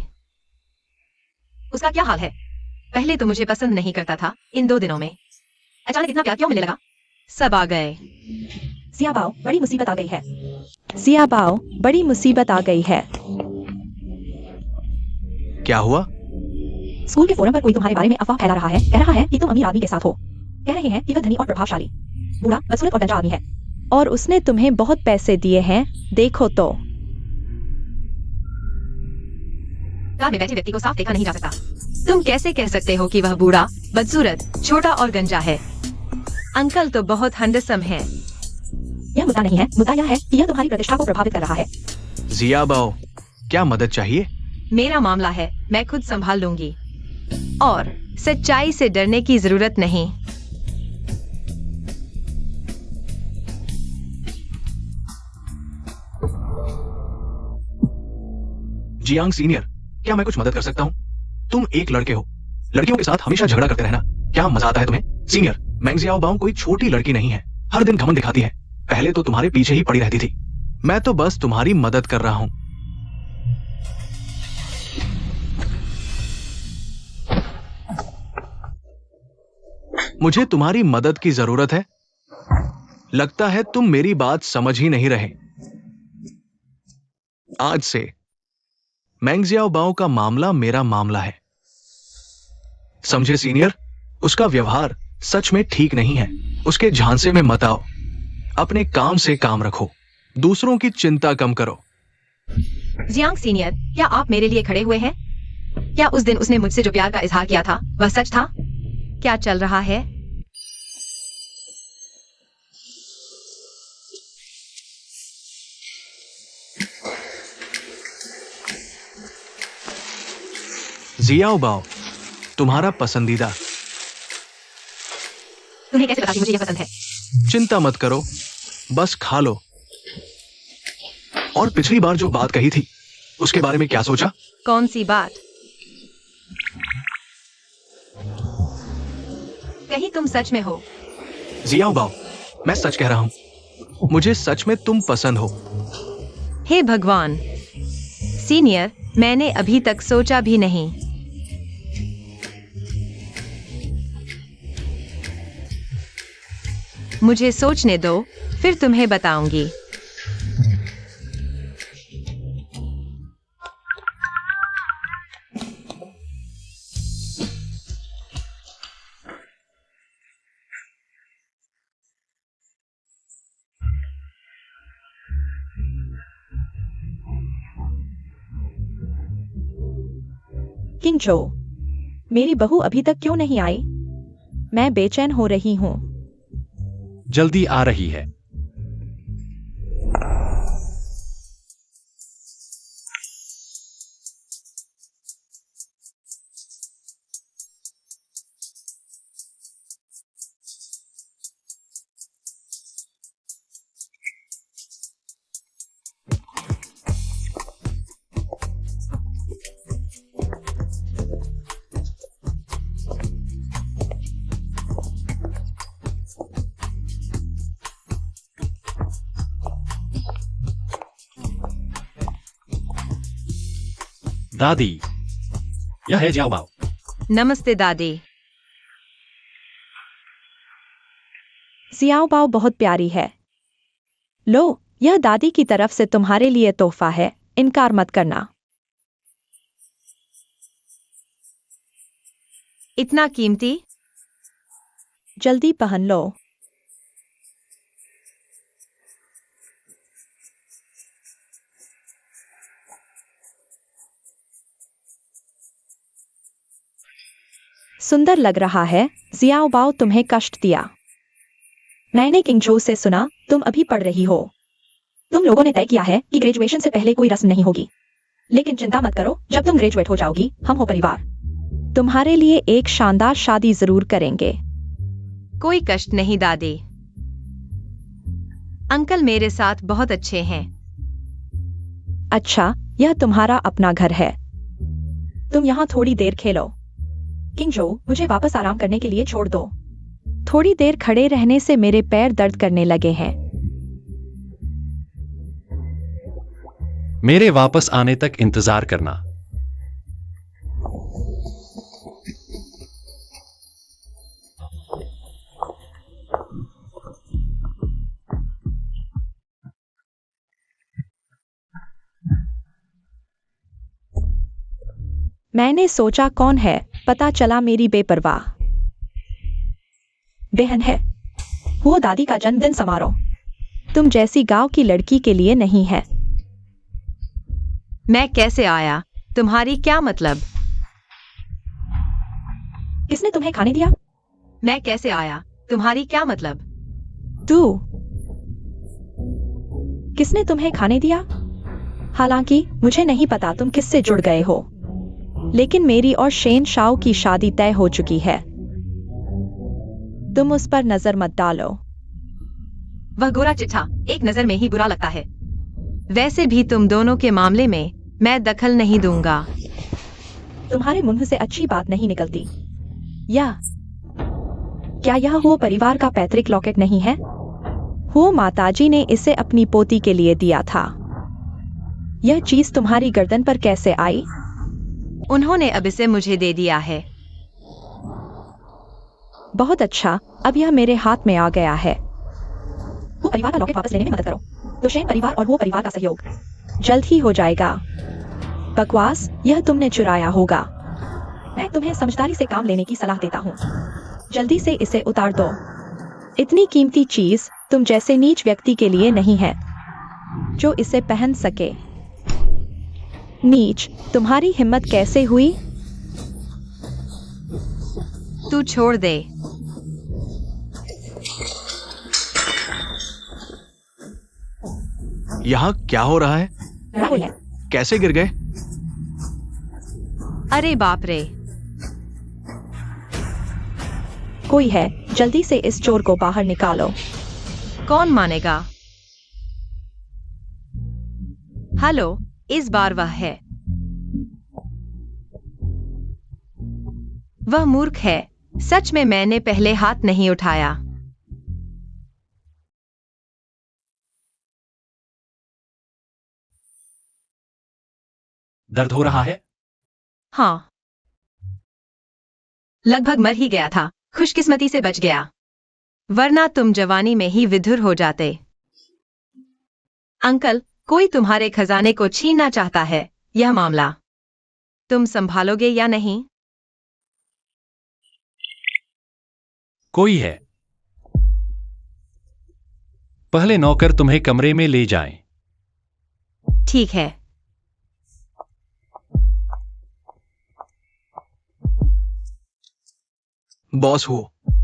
उसका क्या हाल है? पहले तो मुझे पसंद नहीं करता था, इन 2 दिनों में अचानक इतना प्यार क्यों मिलने लगा? सब आ गए। सियाबाओ, बड़ी मुसीबत आ गई है। सियाबाओ, बड़ी मुसीबत आ गई है। क्या हुआ? स्कूल के फोरम पर कोई तुम्हारे बारे में अफवाह फैला रहा है। कह रहा है कि तुम अमीर आदमी के साथ हो। कह रहे हैं कि वह धनी और प्रभावशाली, बूढ़ा, बदसूरत और गंजा आदमी है। और उसने तुम्हें बहुत पैसे दिए हैं, देखो तो। कार में बैठे व्यक्ति को साफ देखा नहीं जा सकता। तुम कैसे कह सकते हो कि वह बूढ़ा, बदसूरत, छोटा और गंजा है? अंकल तो बहुत हैंडसम है। यह मुद्दा नहीं है, मुद्दा यह है कि यह तुम्हारी प्रतिष्ठा को प्रभावित कर रहा है। जियाबाओ, क्या मदद चाहिए? मेरा मामला है, मैं खुद संभाल लूंगी। और सच्चाई से डरने की जरूरत नहीं। जियांग सीनियर, क्या मैं कुछ मदद कर सकता हूं? तुम एक लड़के हो, लड़कियों के साथ हमेशा झगड़ा करते रहना क्या मजा आता है तुम्हें? सीनियर, मेंग जियाओबाओ कोई छोटी लड़की नहीं है। हर दिन घमंड दिखाती है। पहले तो तुम्हारे पीछे ही पड़ी रहती थी। मैं तो बस तुम्हारी मदद कर रहा हूं। मुझे तुम्हारी मदद की जरूरत है। लगता है तुम मेरी बात समझ ही नहीं रहे। आज से मैंग जियाओबाओ का मामला मेरा मामला है, समझे सीनियर? उसका व्यवहार सच में ठीक नहीं है। उसके झांसे में मत आओ। अपने काम से काम रखो, दूसरों की चिंता कम करो। जियांग सीनियर, क्या आप मेरे लिए खड़े हुए हैं? क्या उस दिन उसने मुझसे जो प्यार का इजहार किया था वह सच था? क्या चल रहा है? जियाओबाओ, तुम्हारा पसंदीदा। तुम्हें कैसे पता कि मुझे यह पसंद है? चिंता मत करो, बस खा लो। और पिछली बार जो बात कही थी उसके बारे में क्या सोचा? कौन सी बात? कहीं तुम सच में हो? जियाओबाओ, मैं सच कह रहा हूं। मुझे सच में तुम पसंद हो। हे भगवान सीनियर, मैंने अभी तक सोचा भी नहीं। मुझे सोचने दो, फिर तुम्हें बताऊंगी। किंग जो, मेरी बहू अभी तक क्यों नहीं आई? मैं बेचैन हो रही हूँ। जल्दी आ रही है। दादी, यह है जियाओबाओ। नमस्ते दादी। जियाओबाओ बहुत प्यारी है। लो, यह दादी की तरफ से तुम्हारे लिए तोहफा है, इनकार मत करना। इतना कीमती? जल्दी पहन लो। सुंदर लग रहा है। जियाओबाओ, तुम्हें कष्ट दिया। मैंने किंगजो से सुना तुम अभी पढ़ रही हो। तुम लोगों ने तय किया है कि ग्रेजुएशन से पहले कोई रस्म नहीं होगी। लेकिन चिंता मत करो, जब तुम ग्रेजुएट हो जाओगी हम हो परिवार। तुम्हारे लिए एक शानदार शादी जरूर करेंगे। कोई कष्ट नहीं दादी। अंकल मेरे साथ बहुत अच्छे हैं। अच्छा, यह तुम्हारा अपना घर है। तुम यहाँ थोड़ी देर खेलो। किंगजो, मुझे वापस आराम करने के लिए छोड़ दो। थोड़ी देर खड़े रहने से मेरे पैर दर्द करने लगे हैं। मेरे वापस आने तक इंतजार करना। मैंने सोचा कौन है, पता चला मेरी बेपरवाह बहन है। वो दादी का जन्मदिन समारोह तुम जैसी गांव की लड़की के लिए नहीं है। मैं कैसे आया? तुम्हारी क्या मतलब? किसने तुम्हें खाने दिया? मैं कैसे आया? तुम्हारी क्या मतलब? तू। किसने तुम्हें खाने दिया? हालांकि मुझे नहीं पता तुम किससे जुड़ गए हो, लेकिन मेरी और शेन शाओ की शादी तय हो चुकी है। तुम उस पर नजर मत डालो। वह गोरा चिट्ठा एक नजर में ही बुरा लगता है। वैसे भी तुम दोनों के मामले में मैं दखल नहीं दूंगा। तुम्हारे मुंह से अच्छी बात नहीं निकलती। या क्या यह वो परिवार का पैतृक लॉकेट नहीं है? वो माताजी ने इसे अपनी पोती के लिए दिया था। यह चीज तुम्हारी गर्दन पर कैसे आई? उन्होंने अब इसे मुझे दे दिया है। बहुत अच्छा, अब यह मेरे हाथ में आ गया है। वो परिवार का लॉकेट वापस लेने में मदद करो। तो शेन परिवार और वो परिवार का सहयोग जल्द ही हो जाएगा। बकवास, यह तुमने चुराया होगा। मैं तुम्हें समझदारी से काम लेने की सलाह देता हूँ। जल्दी से इसे उतार दो। इतनी कीमती चीज तुम जैसे नीच व्यक्ति के लिए नहीं है जो इसे पहन सके। नीच, तुम्हारी हिम्मत कैसे हुई? तू छोड़ दे। यहाँ क्या हो रहा है? राहुल है। कैसे गिर गए? अरे बाप रे। कोई है, जल्दी से इस चोर को बाहर निकालो। कौन मानेगा? हेलो, इस बार वह है। वह मूर्ख है। सच में मैंने पहले हाथ नहीं उठाया। दर्द हो रहा है? हाँ, लगभग मर ही गया था। खुशकिस्मती से बच गया, वरना तुम जवानी में ही विधुर हो जाते। अंकल, कोई तुम्हारे खजाने को छीनना चाहता है। यह मामला तुम संभालोगे या नहीं? कोई है। पहले नौकर तुम्हें कमरे में ले जाएं। ठीक है। बॉस हो,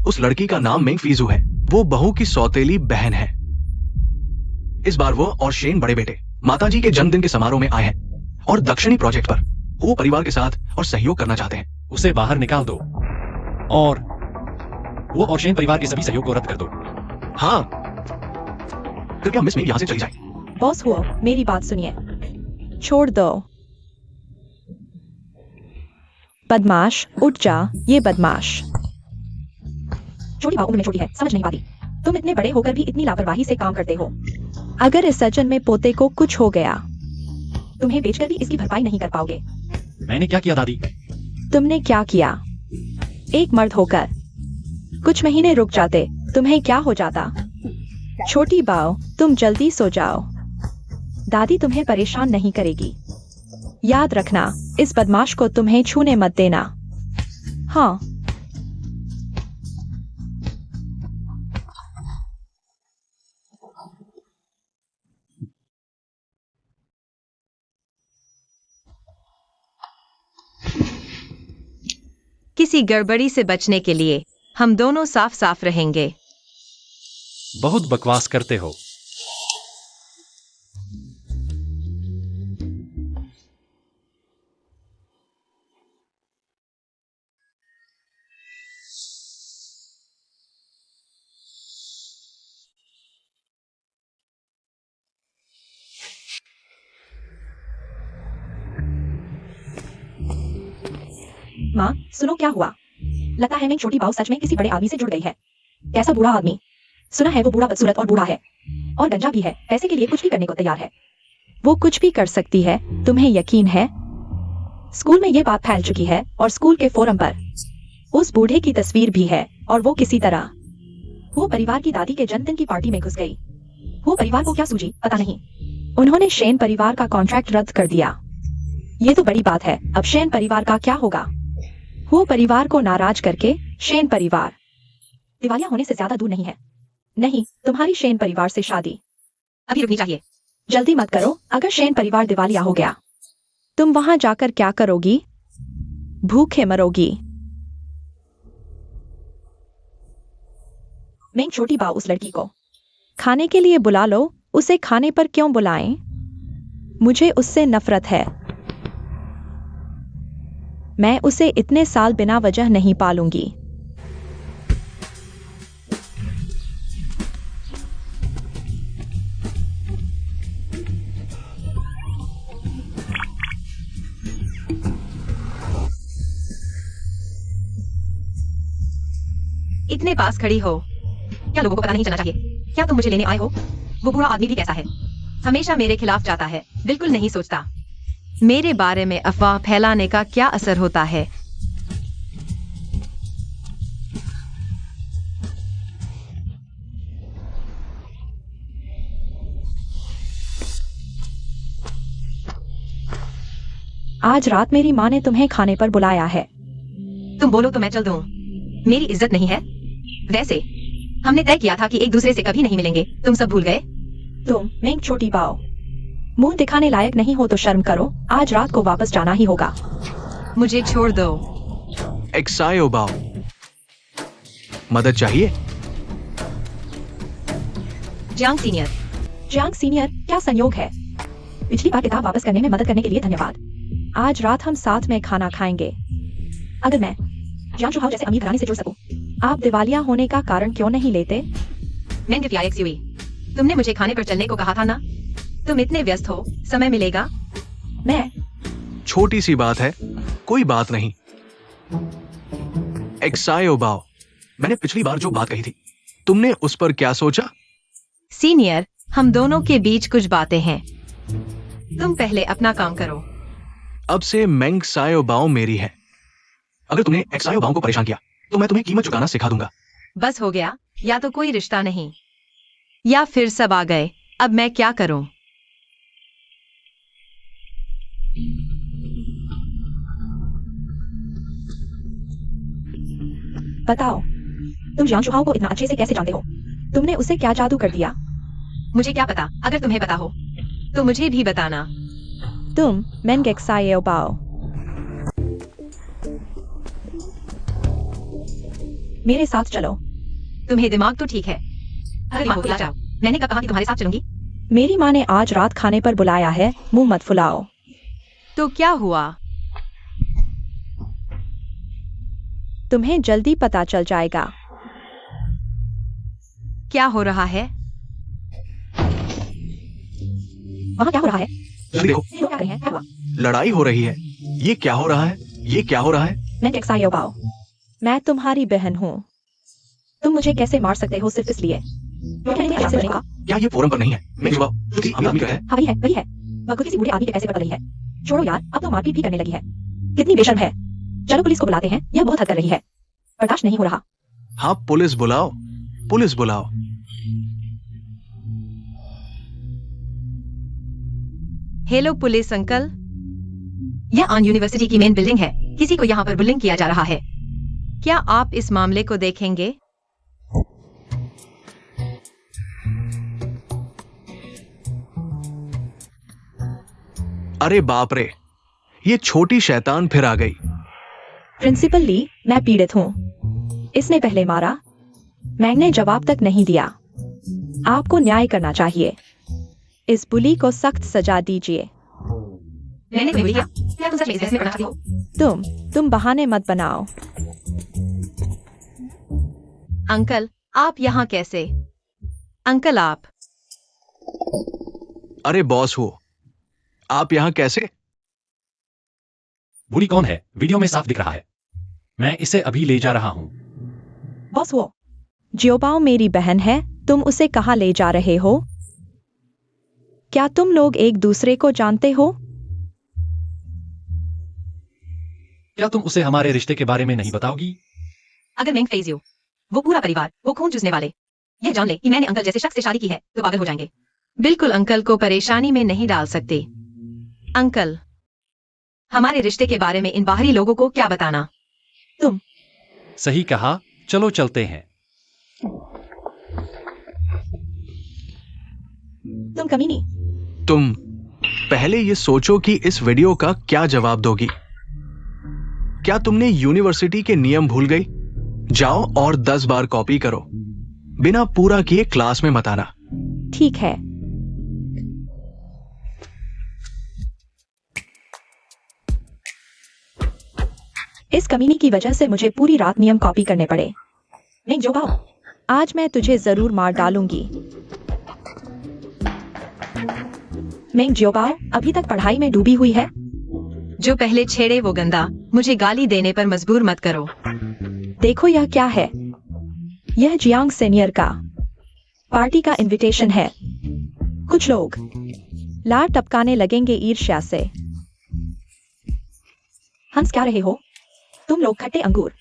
उस लड़की का नाम मेंग फीजू है। वो बहू की सौतेली बहन है। इस बार वो और शेन बड़े बेटे माताजी के जन्मदिन के समारोह में आए हैं और दक्षिणी प्रोजेक्ट पर वो परिवार के साथ और सहयोग करना चाहते हैं। उसे बाहर निकाल दो और वो और शेन परिवार के सभी सहयोग को रद्द कर दो। हाँ, कृपया मिस मेंग यहाँ से चली जाए। बॉस हुआ, मेरी बात सुनिए। छोड़ दो। बदमाश, उठ जा। ये बदमाश। छोटी बात उम्र में छोटी है, समझ नहीं पाती। तुम इतने बड़े होकर भी इतनी लापरवाही से काम करते हो। अगर इस सज्जन में पोते को कुछ हो गया, तुम्हें बेचकर भी इसकी भरपाई नहीं कर पाओगे। मैंने क्या किया दादी? तुमने क्या किया? एक मर्द होकर कुछ महीने रुक जाते, तुम्हें क्या हो जाता? छोटी बाव, तुम जल्दी सो जाओ। दादी तुम्हें परेशान नहीं करेगी। याद रखना, इस बदमाश को तुम्हें छूने मत देना। हाँ। किसी गड़बड़ी से बचने के लिए हम दोनों साफ साफ रहेंगे। बहुत बकवास करते हो। माँ, सुनो क्या हुआ। लगता है मैं छोटी बाव सच में किसी बड़े आदमी से जुड़ गई है। कैसा बूढ़ा आदमी? सुना है वो बूढ़ा बदसूरत और बूढ़ा है और गंजा भी है। पैसे के लिए कुछ भी करने को तैयार है। वो कुछ भी कर सकती है, तुम्हें यकीन है? स्कूल में ये बात फैल चुकी है और स्कूल के फोरम पर उस बूढ़े की तस्वीर भी है और वो किसी तरह वो परिवार की दादी के जन्मदिन की पार्टी में घुस गई। वो परिवार को क्या सूझी पता नहीं। उन्होंने शेन परिवार का कॉन्ट्रैक्ट रद्द कर दिया। ये तो बड़ी बात है। अब शेन परिवार का क्या होगा? वो परिवार को नाराज करके शेन परिवार दिवालिया होने से ज्यादा दूर नहीं है। नहीं, तुम्हारी शेन परिवार से शादी अभी रुकनी चाहिए। जल्दी मत करो। अगर शेन परिवार दिवालिया हो गया, तुम वहां जाकर क्या करोगी? भूखे मरोगी। मैं छोटी बाव उस लड़की को खाने के लिए बुला लो। उसे खाने पर क्यों बुलाएं? मुझे उससे नफरत है। मैं उसे इतने साल बिना वजह नहीं पालूंगी। इतने पास खड़ी हो, क्या लोगों को पता नहीं चलना चाहिए? क्या तुम मुझे लेने आए हो? वो बुरा आदमी भी कैसा है? हमेशा मेरे खिलाफ जाता है, बिल्कुल नहीं सोचता। मेरे बारे में अफवाह फैलाने का क्या असर होता है? आज रात मेरी माँ ने तुम्हें खाने पर बुलाया है। तुम बोलो तो मैं चल दूं। मेरी इज्जत नहीं है। वैसे हमने तय किया था कि एक दूसरे से कभी नहीं मिलेंगे। तुम सब भूल गए। तुम मेंग छोटी बाओ, मुंह दिखाने लायक नहीं हो तो शर्म करो। आज रात को वापस जाना ही होगा। मुझे छोड़ दो। एक्सायो बाओ, मदद चाहिए? Jiang senior. जियांग सीनियर, क्या संयोग है। पिछली बार किताब वापस करने में मदद करने के लिए धन्यवाद। आज रात हम साथ में खाना खाएंगे। अगर मैं जियांग शुहाओ जैसे अमीर घराने से जुड़ सकूं, आप दिवालिया होने का कारण क्यों नहीं लेते? मेंग फ्याक्सुई, तुमने मुझे खाने पर चलने को कहा था ना। तुम इतने व्यस्त हो, समय मिलेगा? मैं छोटी सी बात है, कोई बात नहीं। एक्सायो बाओ, मैंने पिछली बार जो बात कही थी, तुमने उस पर क्या सोचा? सीनियर, हम दोनों के बीच कुछ बातें हैं। तुम पहले अपना काम करो। अब से मेंग सायो बाओ मेरी है। अगर तुमने एक्सायो बाओ को परेशान किया तो मैं तुम्हें कीमत चुकाना सिखा दूंगा। बस हो गया, या तो कोई रिश्ता नहीं, या फिर सब आ गए। अब मैं क्या करूं? बताओ, तुम जियांग शुहाओ को इतना अच्छे से कैसे जानते हो? तुमने उसे क्या जादू कर दिया? मुझे क्या पता। अगर तुम्हें पता हो तो मुझे भी बताना। तुम मेंग एक्सायो बाओ, मेरे साथ चलो। तुम्हें दिमाग तो ठीक है। अरे दिमाग को ला जाओ। मैंने कब कहा कि तुम्हारे साथ चलूंगी? मेरी माँ ने आज रात खाने पर बुलाया है, मुंह मत फुलाओ। तो क्या हुआ? तुम्हें जल्दी पता चल जाएगा। क्या हो रहा है? वहाँ क्या हो रहा है? जल्दी देखो, ये लोग क्या कर रहे हैं? क्या हुआ? लड़ाई हो रही है। ये क्या हो रहा है? ये क्या हो रहा है? मैं एक्सायो बाओ, मैं तुम्हारी बहन हूँ। तुम मुझे कैसे मार सकते हो सिर्फ इसलिए? मैं क्या इतने ऐसे बनेगा? क्या ये फोरम पर नहीं है? मैं जुबाओ, जो किसी अमीर आदमी का है। हाँ वही है, वही है। वह खुद किसी बूढ़े आदमी के पैसे पर रही है। छोड़ो यार, अब तो मारपीट भी करने लगी है। कितनी बेशर्म है। चलो पुलिस को बुलाते हैं, यह बहुत हद कर रही है। बर्दाश्त नहीं हो रहा। हाँ, पुलिस बुलाओ, पुलिस बुलाओ। हेलो पुलिस अंकल, यह ऑन यूनिवर्सिटी की मेन बिल्डिंग है। किसी को यहाँ पर बुलिंग किया जा रहा है। क्या आप इस मामले को देखेंगे? अरे बाप रे, ये छोटी शैतान फिर आ गई। प्रिंसिपल ली, मैं पीड़ित हूँ। इसने पहले मारा, मैंने जवाब तक नहीं दिया। आपको न्याय करना चाहिए। इस बुली को सख्त सजा दीजिए। मैंने कोई किया? क्या तुम सच में इस बहस में पड़ना चाहती हो? तुम बहाने मत बनाओ। अंकल, आप यहाँ कैसे? अंकल आप। अरे बॉस हो, आप यहाँ कैसे? बुरी कौन है? वीडियो में साफ दिख रहा है। मैं इसे अभी ले जा रहा हूँ। बॉस वो जियोबाओ मेरी बहन है। तुम उसे कहाँ ले जा रहे हो? क्या तुम लोग एक दूसरे को जानते हो? क्या तुम उसे हमारे रिश्ते के बारे में नहीं बताओगी? अगर मेंग फेजियो, वो पूरा परिवार, वो खून चूसने वाले, यह जान ले कि मैंने अंकल जैसे शख्स से शादी की है तो पागल हो जाएंगे। बिल्कुल अंकल को परेशानी में नहीं डाल सकते। अंकल, हमारे रिश्ते के बारे में इन बाहरी लोगों को क्या बताना? सही कहा, चलो चलते हैं। तुम कमीनी। तुम पहले ये सोचो कि इस वीडियो का क्या जवाब दोगी। क्या तुमने यूनिवर्सिटी के नियम भूल गई? जाओ और 10 बार कॉपी करो। बिना पूरा किए क्लास में मत आना। ठीक है। इस कमीनी की वजह से मुझे पूरी रात नियम कॉपी करने पड़े। नहीं जोबाओ, आज मैं तुझे जरूर मार डालूंगी। मेंग जियोबाओ अभी तक पढ़ाई में डूबी हुई है। जो पहले छेड़े वो गंदा। मुझे गाली देने पर मजबूर मत करो। देखो यह क्या है। यह जियांग सीनियर का पार्टी का इनविटेशन है। कुछ लोग लार टपकाने लगेंगे ईर्ष्या से। हंस क्या रहे हो? तुम लोग खट्टे अंगूर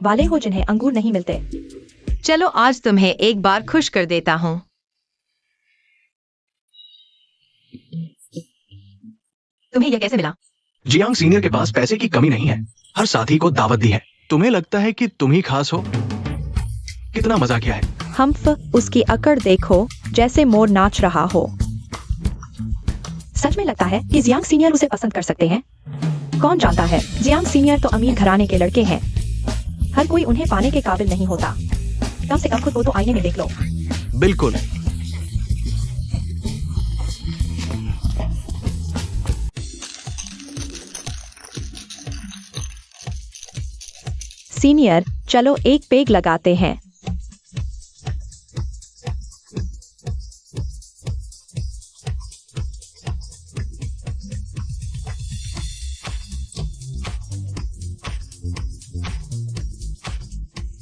वाले हो जिन्हें अंगूर नहीं मिलते। चलो आज तुम्हें एक बार खुश कर देता हूँ। तुम्हें यह कैसे मिला? जियांग सीनियर के पास पैसे की कमी नहीं है, हर साथी को दावत दी है। तुम्हें लगता है कि तुम ही खास हो? कितना मजा किया है। हम्फ, उसकी अकड़ देखो, जैसे मोर नाच रहा हो। सच में लगता है कि जियांग सीनियर उसे पसंद कर सकते हैं? कौन जानता है, जियांग सीनियर तो अमीर घराने के लड़के हैं। हर कोई उन्हें पाने के काबिल नहीं होता। कम से कम खुद को तो आईने में देख लो। बिल्कुल। सीनियर, चलो एक पेग लगाते हैं।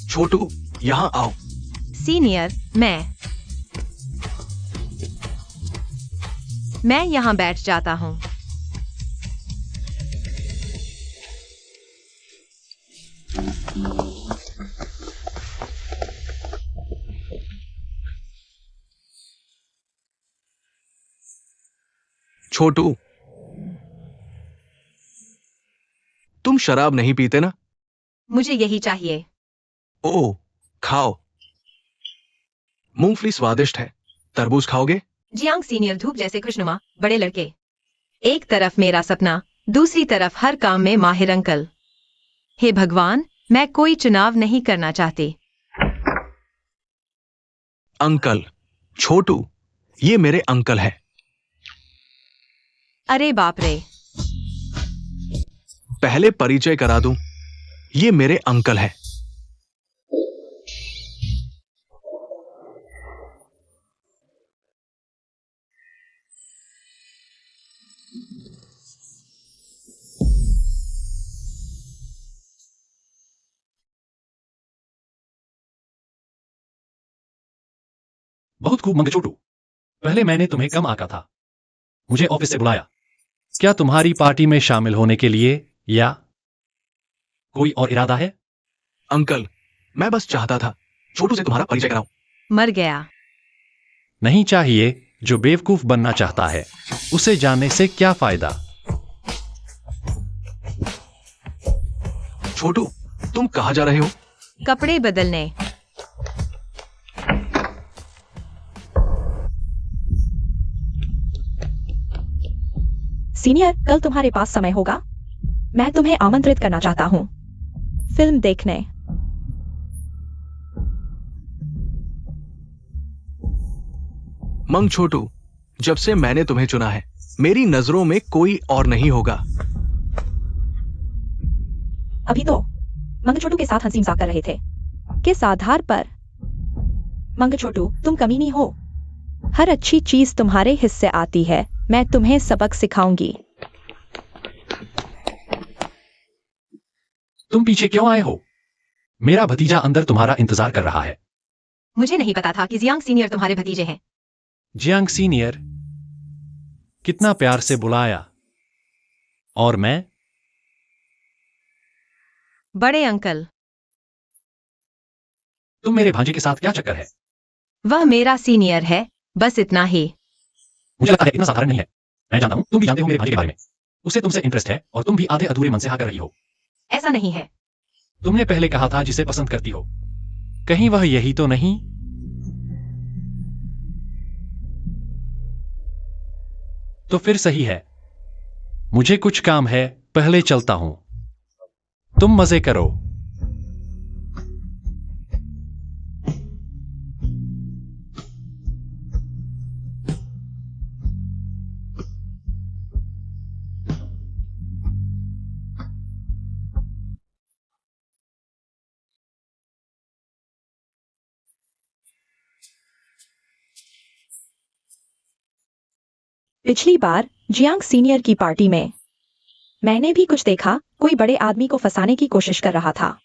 छोटू, यहाँ आओ। सीनियर, मैं यहाँ बैठ जाता हूँ। छोटू, तुम शराब नहीं पीते ना? मुझे यही चाहिए। ओह, खाओ। मूंगफली स्वादिष्ट है। तरबूज खाओगे? जियांग सीनियर धूप जैसे खुशनुमा बड़े लड़के। एक तरफ मेरा सपना, दूसरी तरफ हर काम में माहिर अंकल। हे भगवान, मैं कोई चुनाव नहीं करना चाहती। अंकल। छोटू, ये मेरे अंकल हैं। अरे बाप रे। पहले परिचय करा दूं, ये मेरे अंकल हैं। बहुत खूब मंगे छोटू। पहले मैंने तुम्हें कम आका था, मुझे ऑफिस से बुलाया। क्या तुम्हारी पार्टी में शामिल होने के लिए या कोई और इरादा है? अंकल, मैं बस चाहता था छोटू से तुम्हारा परिचय कराऊं। मर गया। नहीं चाहिए। जो बेवकूफ बनना चाहता है उसे जानने से क्या फायदा। छोटू, तुम कहां जा रहे हो? कपड़े बदलने। सीनियर, कल तुम्हारे पास समय होगा? मैं तुम्हें आमंत्रित करना चाहता हूँ फिल्म देखने। मंग छोटू, जब से मैंने तुम्हें चुना है, मेरी नजरों में कोई और नहीं होगा। अभी तो मंग छोटू के साथ हंसी मजाक कर रहे थे। किस आधार पर? मंग छोटू, तुम कमीनी हो। हर अच्छी चीज तुम्हारे हिस्से आती है। मैं तुम्हें सबक सिखाऊंगी। तुम पीछे क्यों आए हो? मेरा भतीजा अंदर तुम्हारा इंतजार कर रहा है। मुझे नहीं पता था कि जियांग सीनियर तुम्हारे भतीजे हैं। जियांग सीनियर, कितना प्यार से बुलाया। और मैं? बड़े अंकल। तुम मेरे भांजे के साथ क्या चक्कर है? वह मेरा सीनियर है, बस इतना ही। मुझे लगता है इतना साधारण नहीं है। मैं जानता हूं, तुम भी जानते हो मेरे भांजे के बारे में। उसे तुमसे इंटरेस्ट है और तुम भी आधे अधूरे मन से हाँ कर रही हो। ऐसा नहीं है। तुमने पहले कहा था जिसे पसंद करती हो। कहीं वह यही तो नहीं? तो फिर सही है। मुझे कुछ काम है, पहले चलता हूं। तुम मजे करो। पिछली बार जियांग सीनियर की पार्टी में मैंने भी कुछ देखा। कोई बड़े आदमी को फंसाने की कोशिश कर रहा था।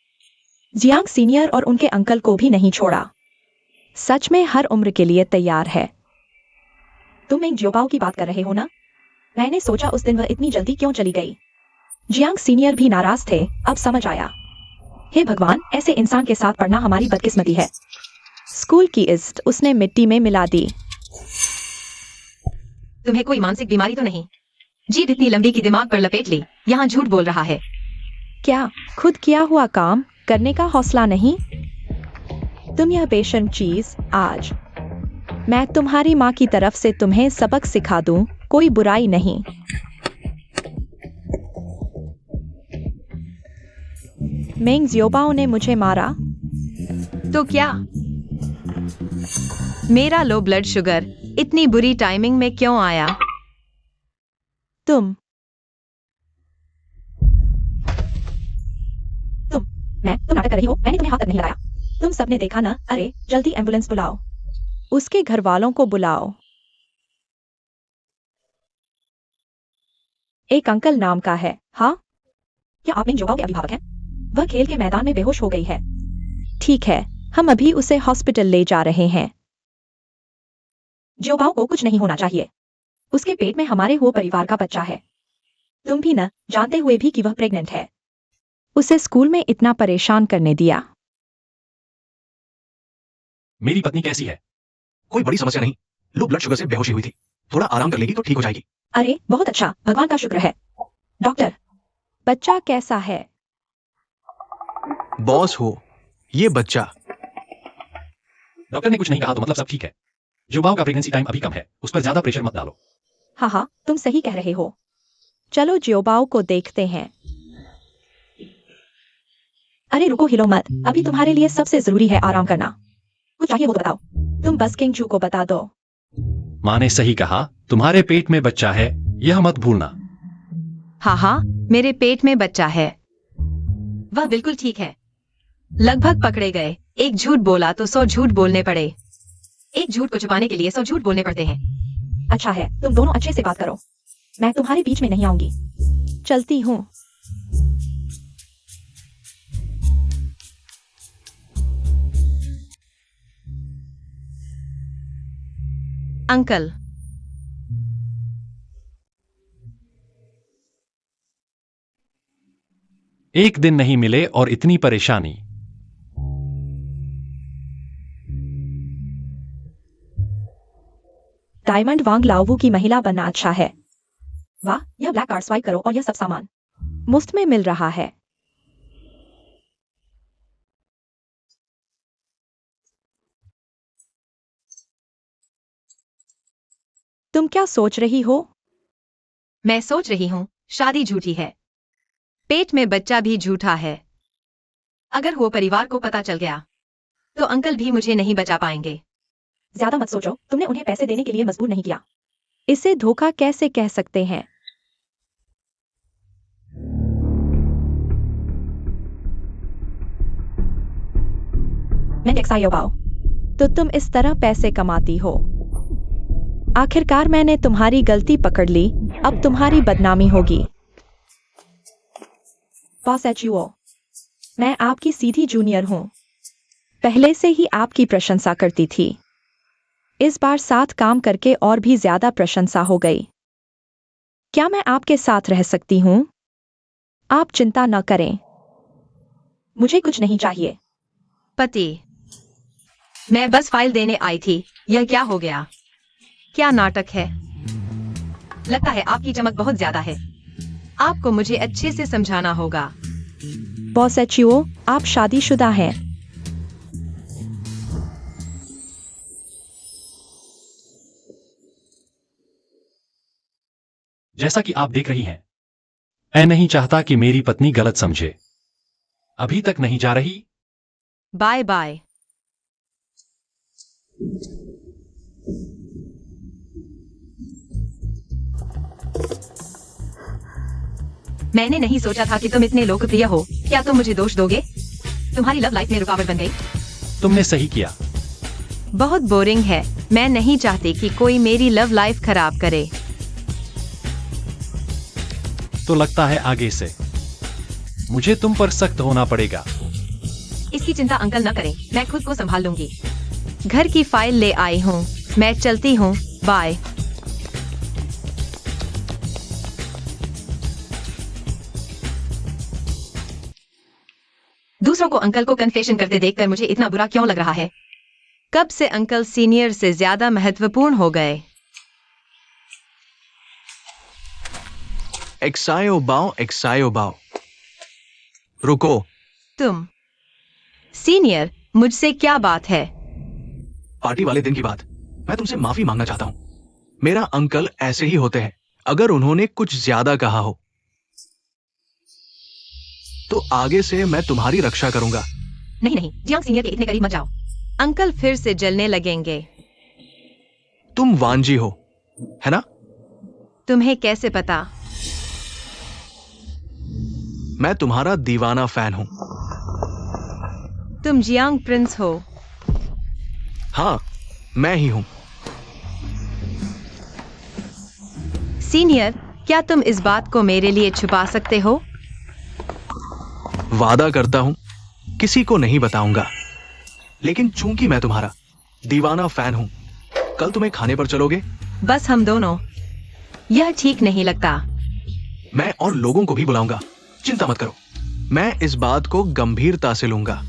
जियांग सीनियर और उनके अंकल को भी नहीं छोड़ा। सच में हर उम्र के लिए तैयार है। तुम एक ज्योबाओ की बात कर रहे हो ना? मैंने सोचा उस दिन वह इतनी जल्दी क्यों चली गई। जियांग सीनियर भी नाराज थे, अब समझ आया। हे भगवान, ऐसे इंसान के साथ पढ़ना हमारी बदकिस्मती है। स्कूल की इज्जत उसने मिट्टी में मिला दी। तुम्हें कोई मानसिक बीमारी तो नहीं? जीभ इतनी लंबी कि दिमाग पर लपेट ली, यहाँ झूठ बोल रहा है। क्या खुद किया हुआ काम करने का हौसला नहीं? तुम यह बेशर्म चीज आज। मैं तुम्हारी माँ की तरफ से तुम्हें सबक सिखा दूं, कोई बुराई नहीं। मेंग ज़ियोबाओ ने मुझे मारा। तो क्या? मेरा लो ब्लड शुगर इतनी बुरी टाइमिंग में क्यों आया? तुम नाटक कर रही हो। मैंने तुम्हें हाथ तक नहीं लगाया। तुम सबने देखा ना। अरे जल्दी एम्बुलेंस बुलाओ। उसके घर वालों को बुलाओ। एक अंकल नाम का है। हाँ, क्या आप मेंग ज़ियोबाओ के अभिभावक हैं? वह खेल के मैदान में बेहोश हो गई है। ठीक है, हम अभी उसे हॉस्पिटल ले जा रहे हैं। ज़ियोबाओ को कुछ नहीं होना चाहिए। उसके पेट में हमारे हुए परिवार का बच्चा है। तुम भी न जानते हुए भी कि वह प्रेग्नेंट है। उसे स्कूल में इतना परेशान करने दिया। मेरी पत्नी कैसी है? कोई बड़ी समस्या नहीं, लो ब्लड शुगर से बेहोशी हुई थी। थोड़ा आराम कर लेगी तो ठीक हो जाएगी। अरे बहुत अच्छा, भगवान का शुक्र है। डॉक्टर, बच्चा कैसा है? बॉस हो, ये बच्चा। डॉक्टर ने कुछ नहीं कहा तो मतलब सब ठीक है। जुबाओ का प्रेगनेंसी टाइम अभी कम है, उस पर ज्यादा प्रेशर मत डालो। हाँ हाँ, तुम सही कह रहे हो। चलो ज़ियोबाओ को देखते हैं। अरे रुको, हिलो मत। अभी तुम्हारे लिए सबसे जरूरी है आराम करना। कुछ चाहिए वो तो बताओ। तुम बस किंग जू को बता दो। माँ ने सही कहा, तुम्हारे पेट में बच्चा है, यह मत भूलना। हाँ हाँ, मेरे पेट में बच्चा है। वह बिल्कुल ठीक है। लगभग पकड़े गए। एक झूठ बोला तो 100 झूठ बोलने पड़े। एक झूठ को छुपाने के लिए 100 झूठ बोलने पड़ते हैं। अच्छा है, तुम दोनों अच्छे से बात करो। मैं तुम्हारे बीच में नहीं आऊंगी। चलती हूँ। अंकल, एक दिन नहीं मिले और इतनी परेशानी। डायमंड वांग लाओवू की महिला बनना अच्छा है। वाह, यह ब्लैक कार्ड स्वाइप करो और यह सब सामान मुफ्त में मिल रहा है। तुम क्या सोच रही हो? मैं सोच रही हूँ शादी झूठी है, पेट में बच्चा भी झूठा है। अगर वो परिवार को पता चल गया तो अंकल भी मुझे नहीं बचा पाएंगे। ज्यादा मत सोचो, तुमने उन्हें पैसे देने के लिए मजबूर नहीं किया। इसे धोखा कैसे कह सकते हैं? मैं टेक्सायोबाओ, तो तुम इस तरह पैसे कमाती हो। आखिरकार मैंने तुम्हारी गलती पकड़ ली, अब तुम्हारी बदनामी होगी। बॉस एचयूओ, मैं आपकी सीधी जूनियर हूं। पहले से ही आपकी प्रशंसा करती थी। इस बार साथ काम करके और भी ज्यादा प्रशंसा हो गई। क्या मैं आपके साथ रह सकती हूं? आप चिंता न करें, मुझे कुछ नहीं चाहिए। पति, मैं बस फाइल देने आई थी। यह क्या हो गया? क्या नाटक है? लगता है आपकी चमक बहुत ज्यादा है। आपको मुझे अच्छे से समझाना होगा। बॉस एचयूओ, आप शादीशुदा हैं। जैसा कि आप देख रही हैं, मैं नहीं चाहता कि मेरी पत्नी गलत समझे। अभी तक नहीं जा रही। Bye bye. मैंने नहीं सोचा था कि तुम इतने लोकप्रिय हो। क्या तुम मुझे दोष दोगे? तुम्हारी लव लाइफ में रुकावट बन गई। तुमने सही किया। बहुत बोरिंग है। मैं नहीं चाहती कि कोई मेरी लव लाइफ खराब करे। तो लगता है आगे से मुझे तुम पर सख्त होना पड़ेगा। इसकी चिंता अंकल न करें, मैं खुद को संभाल लूंगी। घर की फाइल ले आई हूँ, मैं चलती हूँ। बाय। दूसरों को अंकल को कन्फेशन करते देखकर मुझे इतना बुरा क्यों लग रहा है? कब से अंकल सीनियर से ज्यादा महत्वपूर्ण हो गए? एक्सायो बाओ एक्सायो बाओ। रुको। तुम सीनियर, मुझसे क्या बात है? पार्टी वाले दिन की बात। मैं तुमसे माफी मांगना चाहता हूं। मेरा अंकल ऐसे ही होते हैं। अगर उन्होंने कुछ ज्यादा कहा हो तो आगे से मैं तुम्हारी रक्षा करूंगा। नहीं नहीं, जियांग सीनियर के इतने करीब मत जाओ। अंकल फिर से जलने लगेंगे। तुम वांजी हो, है ना? तुम्हें कैसे पता? मैं तुम्हारा दीवाना फैन हूं। तुम जियांग प्रिंस हो। हाँ, मैं ही हूं। सीनियर, क्या तुम इस बात को मेरे लिए छुपा सकते हो? वादा करता हूं किसी को नहीं बताऊंगा। लेकिन चूंकि मैं तुम्हारा दीवाना फैन हूं, कल तुम्हें खाने पर चलोगे? बस हम दोनों? यह ठीक नहीं लगता। मैं और लोगों को भी बुलाऊंगा। चिंता मत करो, मैं इस बात को गंभीरता से लूंगा।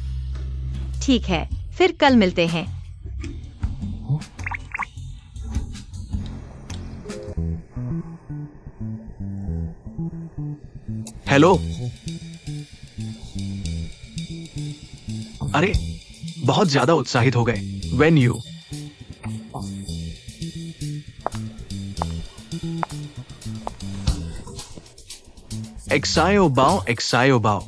ठीक है, फिर कल मिलते हैं। हेलो। अरे, बहुत ज्यादा उत्साहित हो गए। वेन यू एक्सायो बाओ एक्सायो बाओ।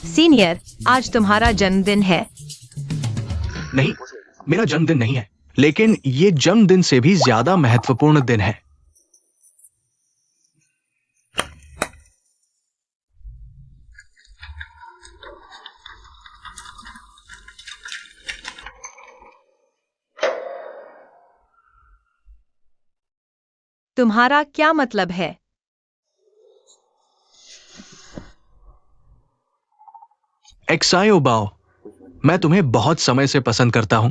सीनियर, आज तुम्हारा जन्मदिन है। नहीं, मेरा जन्मदिन नहीं है, लेकिन ये जन्मदिन से भी ज्यादा महत्वपूर्ण दिन है। तुम्हारा क्या मतलब है? एक्सायो बाओ, मैं तुम्हें बहुत समय से पसंद करता हूं।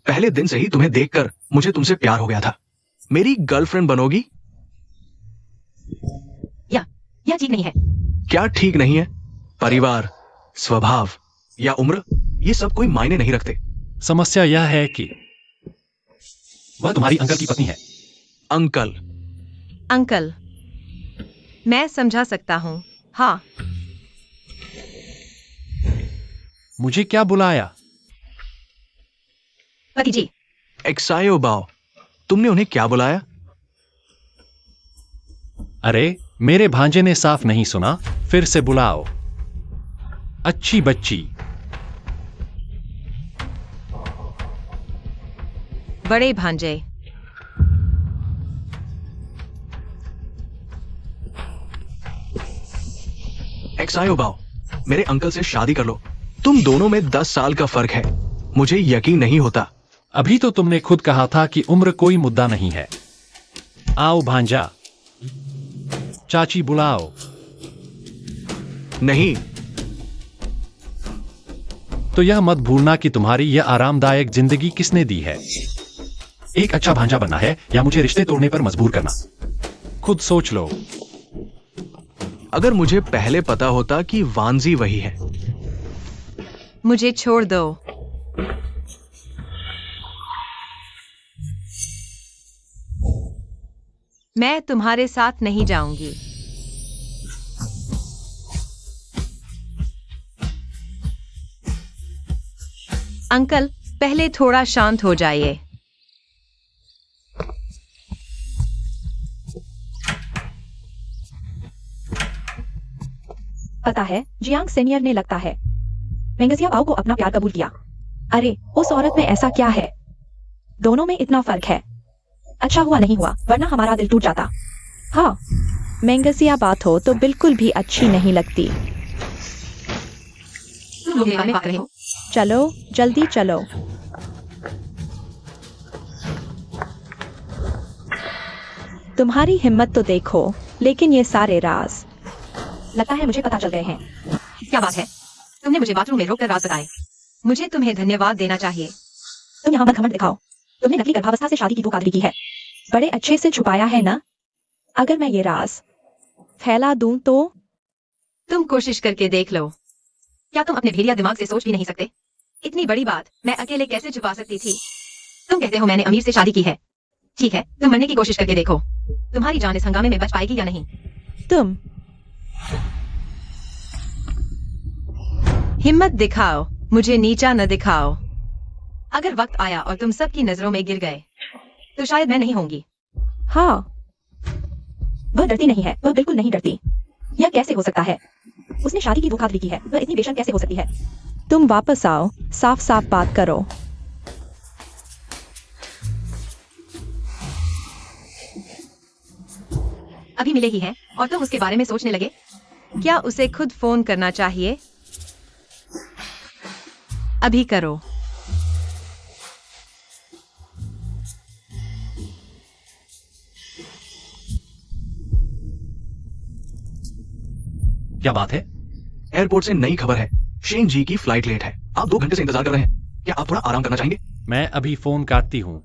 पहले दिन से ही तुम्हें देखकर मुझे तुमसे प्यार हो गया था। मेरी गर्लफ्रेंड बनोगी? यह ठीक नहीं है। क्या ठीक नहीं है? परिवार, स्वभाव या उम्र, ये सब कोई मायने नहीं रखते। समस्या यह है कि वह तुम्हारी अंकल की पत्नी है। अंकल? अंकल, मैं समझा सकता हूँ। हाँ। मुझे क्या बुलाया? पति जी। एक्सायो बाओ, तुमने उन्हें क्या बुलाया? अरे, मेरे भांजे ने साफ नहीं सुना। फिर से बुलाओ। अच्छी बच्ची। बड़े भांजे। एक्सायो बाओ, मेरे अंकल से शादी कर लो। तुम दोनों में 10 साल का फर्क है। मुझे यकीन नहीं होता। अभी तो तुमने खुद कहा था कि उम्र कोई मुद्दा नहीं है। आओ भांजा। चाची बुलाओ। नहीं। तो यह मत भूलना कि तुम्हारी यह आरामदायक जिंदगी किसने दी है। एक अच्छा भांजा बनना है या मुझे रिश्ते तोड़ने पर मजबूर करना? खुद सोच लो। अगर मुझे पहले पता होता कि वांजी वही है। मुझे छोड़ दो। मैं तुम्हारे साथ नहीं जाऊंगी। अंकल, पहले थोड़ा शांत हो जाइए। पता है, जियांग सीनियर ने लगता है मेंगजिया बाओ को अपना प्यार कबूल किया। अरे, उस औरत में ऐसा क्या है? दोनों में इतना फर्क है। अच्छा हुआ नहीं हुआ, वरना हमारा दिल टूट जाता। हाँ, मेंगजिया बात हो तो बिल्कुल भी अच्छी नहीं लगती। तुम लोग में बात रहे हो। चलो, जल्दी चलो। तुम्हारी हिम्मत तो देखो, लेकिन ये सारे राज। लगता है मुझे पता चल गए हैं। क्या बात है? तुमने मुझे बाथरूम में रोककर राज बताए। मुझे तुम्हें धन्यवाद देना चाहिए। तुम यहाँ मत घमंड दिखाओ। तुमने नकली गर्भावस्था से शादी की धोखाधड़ी की है। बड़े अच्छे से छुपाया है ना? अगर मैं ये राज फैला दूं तो? तुम कोशिश करके देख लो। क्या तुम अपने भेड़िया दिमाग से सोच भी नहीं सकते? इतनी बड़ी बात मैं अकेले कैसे छुपा सकती थी? तुम कहते हो मैंने अमीर से शादी की है। ठीक है, तुम मरने की कोशिश करके देखो। तुम्हारी जान इस हंगामे में बच पाएगी या नहीं? तुम हिम्मत दिखाओ, मुझे नीचा न दिखाओ। अगर वक्त आया और तुम सबकी नजरों में गिर गए तो शायद मैं नहीं होंगी। हाँ, वह डरती नहीं है, वह बिल्कुल नहीं डरती। यह कैसे हो सकता है? उसने शादी की वो खातिर की है, वह इतनी बेशर्म कैसे हो सकती है? तुम वापस आओ, साफ साफ बात करो। अभी मिले ही हैं और तुम उसके बारे में सोचने लगे? क्या उसे खुद फोन करना चाहिए? अभी करो। क्या बात है? एयरपोर्ट से नई खबर है, शेन जी की फ्लाइट लेट है। आप 2 घंटे से इंतजार कर रहे हैं। क्या आप थोड़ा आराम करना चाहेंगे? मैं अभी फोन काटती हूँ।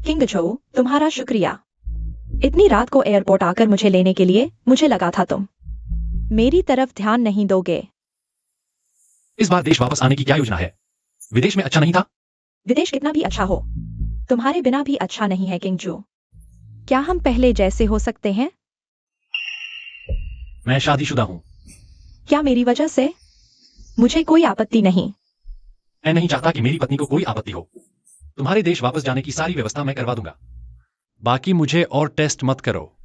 किंग जो, तुम्हारा शुक्रिया। इतनी रात को एयरपोर्ट आकर मुझे लेने के लिए। मुझे लगा था तुम मेरी तरफ ध्यान नहीं दोगे। इस बार देश वापस आने की क्या योजना है? विदेश में अच्छा नहीं था? विदेश कितना भी अच्छा हो, तुम्हारे बिना भी अच्छा नहीं है किंग जो। क्या हम पहले जैसे हो सकते हैं? मैं शादीशुदा हूँ। क्या मेरी वजह से? मुझे कोई आपत्ति नहीं। मैं नहीं चाहता कि मेरी पत्नी को कोई आपत्ति हो। तुम्हारे देश वापस जाने की सारी व्यवस्था मैं करवा दूंगा। बाकी मुझे और टेस्ट मत करो।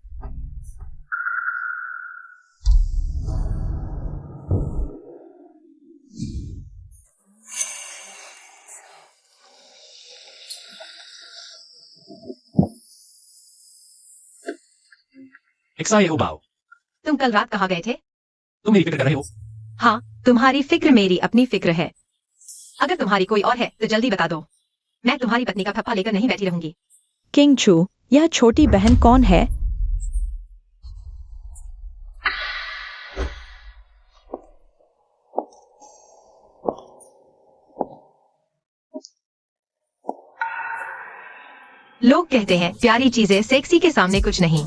एक्साई हो बाओ, तुम कल रात कहाँ गए थे? तुम मेरी फिक्र कर रहे हो? हाँ, तुम्हारी फिक्र मेरी अपनी फिक्र है। अगर तुम्हारी कोई और है तो जल्दी बता दो। मैं तुम्हारी पत्नी का फप्पा लेकर नहीं बैठी रहूंगी। किंग चू, यह छोटी बहन कौन है? लोग कहते हैं प्यारी चीजें सेक्सी के सामने कुछ नहीं।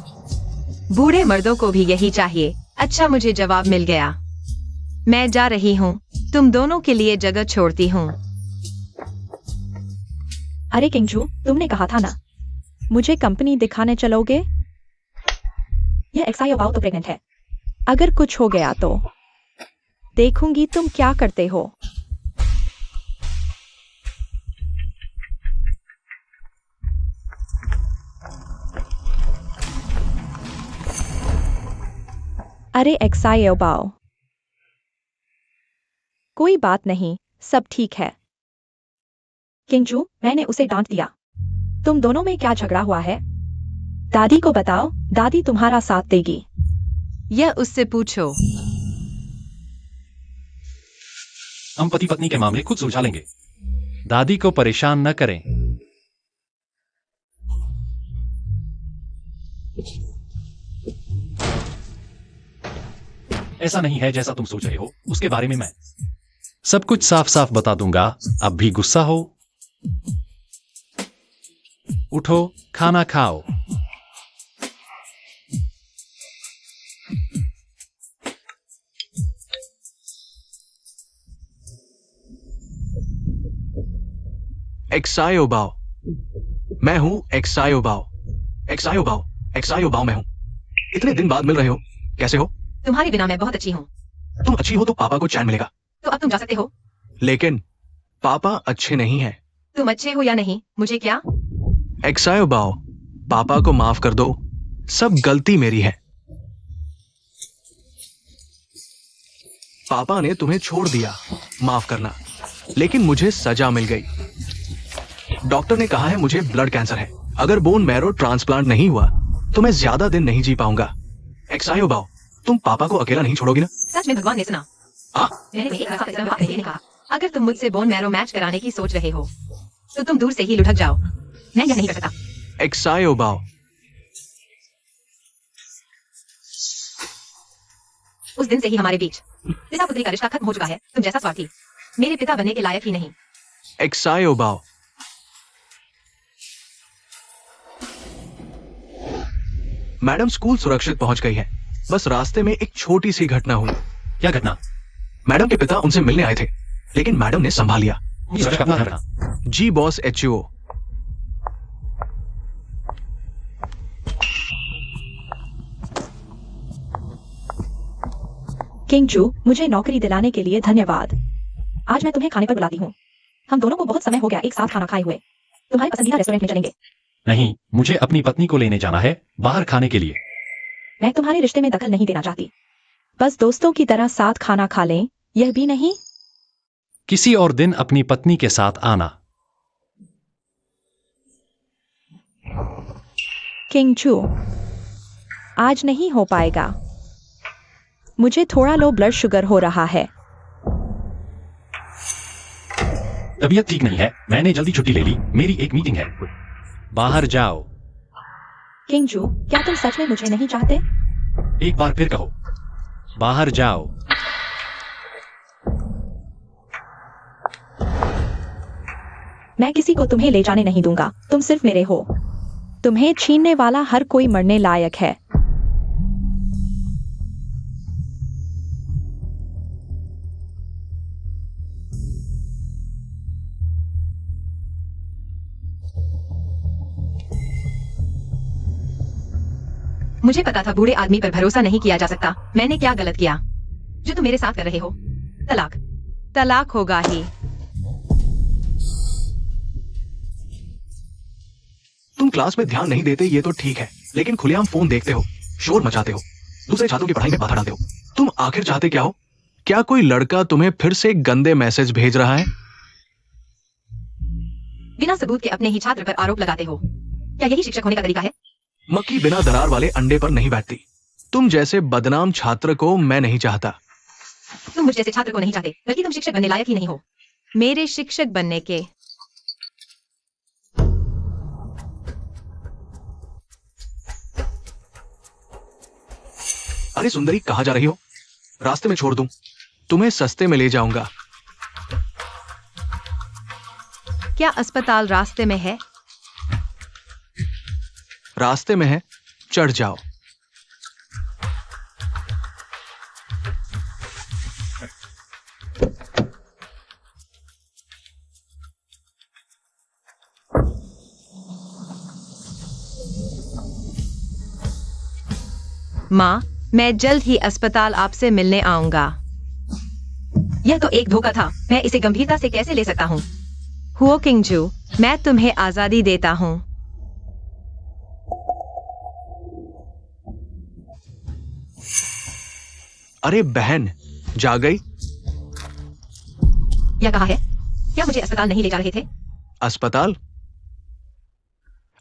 बूढ़े मर्दों को भी यही चाहिए। अच्छा, मुझे जवाब मिल गया। मैं जा रही हूँ। तुम दोनों के लिए जगह छोड़ती हूँ। अरे किंग जो, तुमने कहा था ना। मुझे कंपनी दिखाने चलोगे? यह एक्साई अबाउ तो प्रेग्नेंट है। अगर कुछ हो गया तो देखूंगी तुम क्या करते हो। अरे एक्साई अबाउ, कोई बात नहीं, सब ठीक है। किंग जो, मैंने उसे डांट दिया। तुम दोनों में क्या झगड़ा हुआ है? दादी को बताओ, दादी तुम्हारा साथ देगी। यह उससे पूछो। हम पति पत्नी के मामले खुद सुलझा लेंगे। दादी को परेशान न करें। ऐसा नहीं है जैसा तुम सोच रहे हो। उसके बारे में मैं सब कुछ साफ साफ बता दूंगा। अब भी गुस्सा हो? उठो, खाना खाओ। एक्साई ओबाओ, मैं हूं एक्साई ओबाओ। एक्साई ओबाओ, एक्साई ओबाओ मैं हूं। इतने दिन बाद मिल रहे हो, कैसे हो? तुम्हारे बिना मैं बहुत अच्छी हूँ। तुम अच्छी हो तो पापा को चैन मिलेगा। तो अब तुम जा सकते हो। लेकिन पापा अच्छे नहीं हैं। तुम अच्छे हो या नहीं, मुझे क्या? एक्साई ओबाओ, पापा को माफ कर दो। सब गलती मेरी है। पापा ने तुम्हें छोड़ दिया, माफ करना। लेकिन मुझे सजा मिल गई। डॉक्टर ने कहा है मुझे ब्लड कैंसर है। अगर बोन मैरो ट्रांसप्लांट नहीं हुआ तो मैं ज्यादा दिन नहीं जी पाऊंगा। एक्साई ओबाओ, तुम पापा को अकेला नहीं छोड़ोगी ना? सच में भगवान ने सुना। मैंने एक ऐसा बात कही ने कहा, अगर तुम मुझसे बोन मैरो मैच कराने की सोच रहे हो तो तुम दूर से ही लुढ़क जाओ। मैं यह नहीं कर सकता। एक्साई ओबाओ, उस दिन से ही हमारे बीच पिता पुत्री का रिश्ता खत्म हो चुका है। तुम जैसा स्वार्थी मेरे पिता बनने के लायक ही नहीं। एक्साई ओबाओ, मैडम स्कूल सुरक्षित पहुंच गई है। बस रास्ते में एक छोटी सी घटना हुई। क्या घटना? मैडम के पिता उनसे मिलने आए थे, लेकिन मैडम ने संभाल लिया। सुरक्षा का ध्यान रखना। जी बॉस HO। किंगजू, मुझे नौकरी दिलाने के लिए धन्यवाद। आज मैं तुम्हें खाने पर बुलाती हूँ। हम दोनों को बहुत समय हो गया एक साथ खाना खाए हुए। तुम्हारे पसंदीदा रेस्टोरेंट में चलेंगे। नहीं, मुझे अपनी पत्नी को लेने जाना है बाहर खाने के लिए। मैं तुम्हारे रिश्ते में दखल नहीं देना चाहती। बस दोस्तों की तरह साथ खाना खा लें, यह भी नहीं। किसी और दिन अपनी पत्नी के साथ आना। किंगजू, आज नहीं हो पाएगा। मुझे थोड़ा लो ब्लड शुगर हो रहा है। तबीयत ठीक नहीं है, मैंने जल्दी छुट्टी ले ली, मेरी एक मीटिंग है। बाहर जाओ। किंगजू, क्या तुम सच में मुझे नहीं चाहते? एक बार फिर कहो, बाहर जाओ। मैं किसी को तुम्हें ले जाने नहीं दूंगा, तुम सिर्फ मेरे हो। तुम्हें छीनने वाला हर कोई मरने लायक है। मुझे पता था बूढ़े आदमी पर भरोसा नहीं किया जा सकता। मैंने क्या गलत किया जो तुम मेरे साथ कर रहे हो? तलाक। तलाक होगा ही। तुम क्लास में ध्यान नहीं देते ये तो ठीक है, लेकिन खुलेआम फोन देखते हो, शोर मचाते हो, दूसरे छात्रों की पढ़ाई में बाधा डालते हो। तुम आखिर चाहते क्या हो? क्या कोई लड़का तुम्हें फिर से गंदे मैसेज भेज रहा है? बिना सबूत के अपने ही छात्र पर आरोप लगाते हो। क्या यही शिक्षक होने का तरीका है? मक्खी बिना दरार वाले अंडे पर नहीं बैठती। तुम जैसे बदनाम छात्र को मैं नहीं चाहता। तुम मुझ जैसे छात्र को नहीं चाहते, बल्कि तुम शिक्षक बनने लायक ही नहीं हो। मेरे शिक्षक बनने के अरे सुंदरी, कहाँ जा रही हो? रास्ते में छोड़ दूं? तुम्हें सस्ते में ले जाऊंगा। क्या अस्पताल रास्ते में है? रास्ते में है, चढ़ जाओ। माँ, मैं जल्द ही अस्पताल आपसे मिलने आऊंगा। यह तो एक धोखा था। मैं इसे गंभीरता से कैसे ले सकता हूँ? हुओ किंगजू, मैं तुम्हें आजादी देता हूँ। अरे बहन, जा गई? यह कहा है? क्या मुझे अस्पताल नहीं ले जा रहे थे? अस्पताल?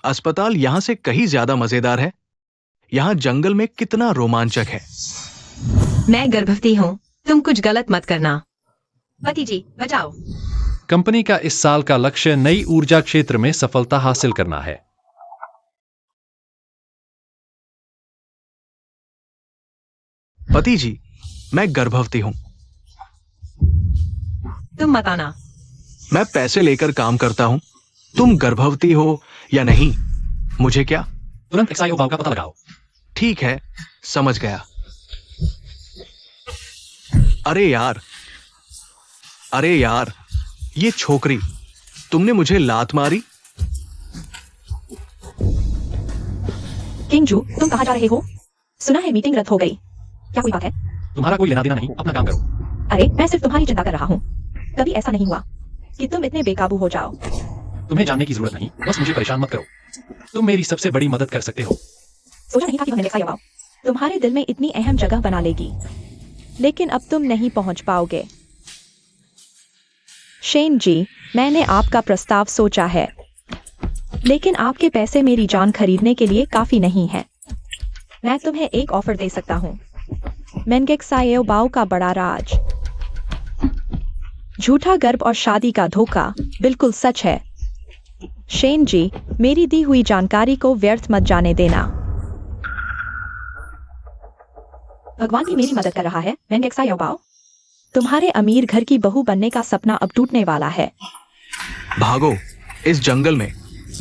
अस्पताल यहां से कहीं ज्यादा मजेदार है। यहां जंगल में कितना रोमांचक है। मैं गर्भवती हूँ, तुम कुछ गलत मत करना। पति जी, बचाओ। कंपनी का इस साल का लक्ष्य नई ऊर्जा क्षेत्र में सफलता हासिल करना है। पति जी, मैं गर्भवती हूं। तुम मत आना। मैं पैसे लेकर काम करता हूं। तुम गर्भवती हो या नहीं, मुझे क्या? तुरंत XIO भाव का पता लगाओ। ठीक है, समझ गया। अरे यार, ये छोकरी, तुमने मुझे लात मारी? किंगजू, तुम कहाँ जा रहे हो? सुना है मीटिंग रद्द हो गई। क्या कोई बात है? तुम्हारा कोई लेना देना नहीं, अपना काम करो। अरे, मैं सिर्फ तुम्हारी चिंता कर रहा हूँ। कभी ऐसा नहीं हुआ कि तुम इतने बेकाबू हो जाओ। तुम्हें जानने की जरूरत नहीं, बस मुझे परेशान मत करो। तुम मेरी सबसे बड़ी मदद कर सकते हो। सोचा नहीं था कि वह नेक्सा यवाओ तुम्हारे दिल में इतनी अहम जगह बना लेगी। लेकिन अब तुम नहीं पहुंच पाओगे। शेन जी, मैंने आपका प्रस्ताव सोचा है, लेकिन आपके पैसे मेरी जान खरीदने के लिए काफी नहीं है। मैं तुम्हें एक ऑफर दे सकता हूँ। मेंगेक्सायो बाओ का बड़ा राज। झूठा गर्भ और शादी का धोखा बिल्कुल सच है। शेन जी, मेरी दी हुई जानकारी को व्यर्थ मत जाने देना। भगवान भी मेरी मदद कर रहा है। मेंगेक्सा योबाओ, तुम्हारे अमीर घर की बहू बनने का सपना अब टूटने वाला है। भागो इस जंगल में,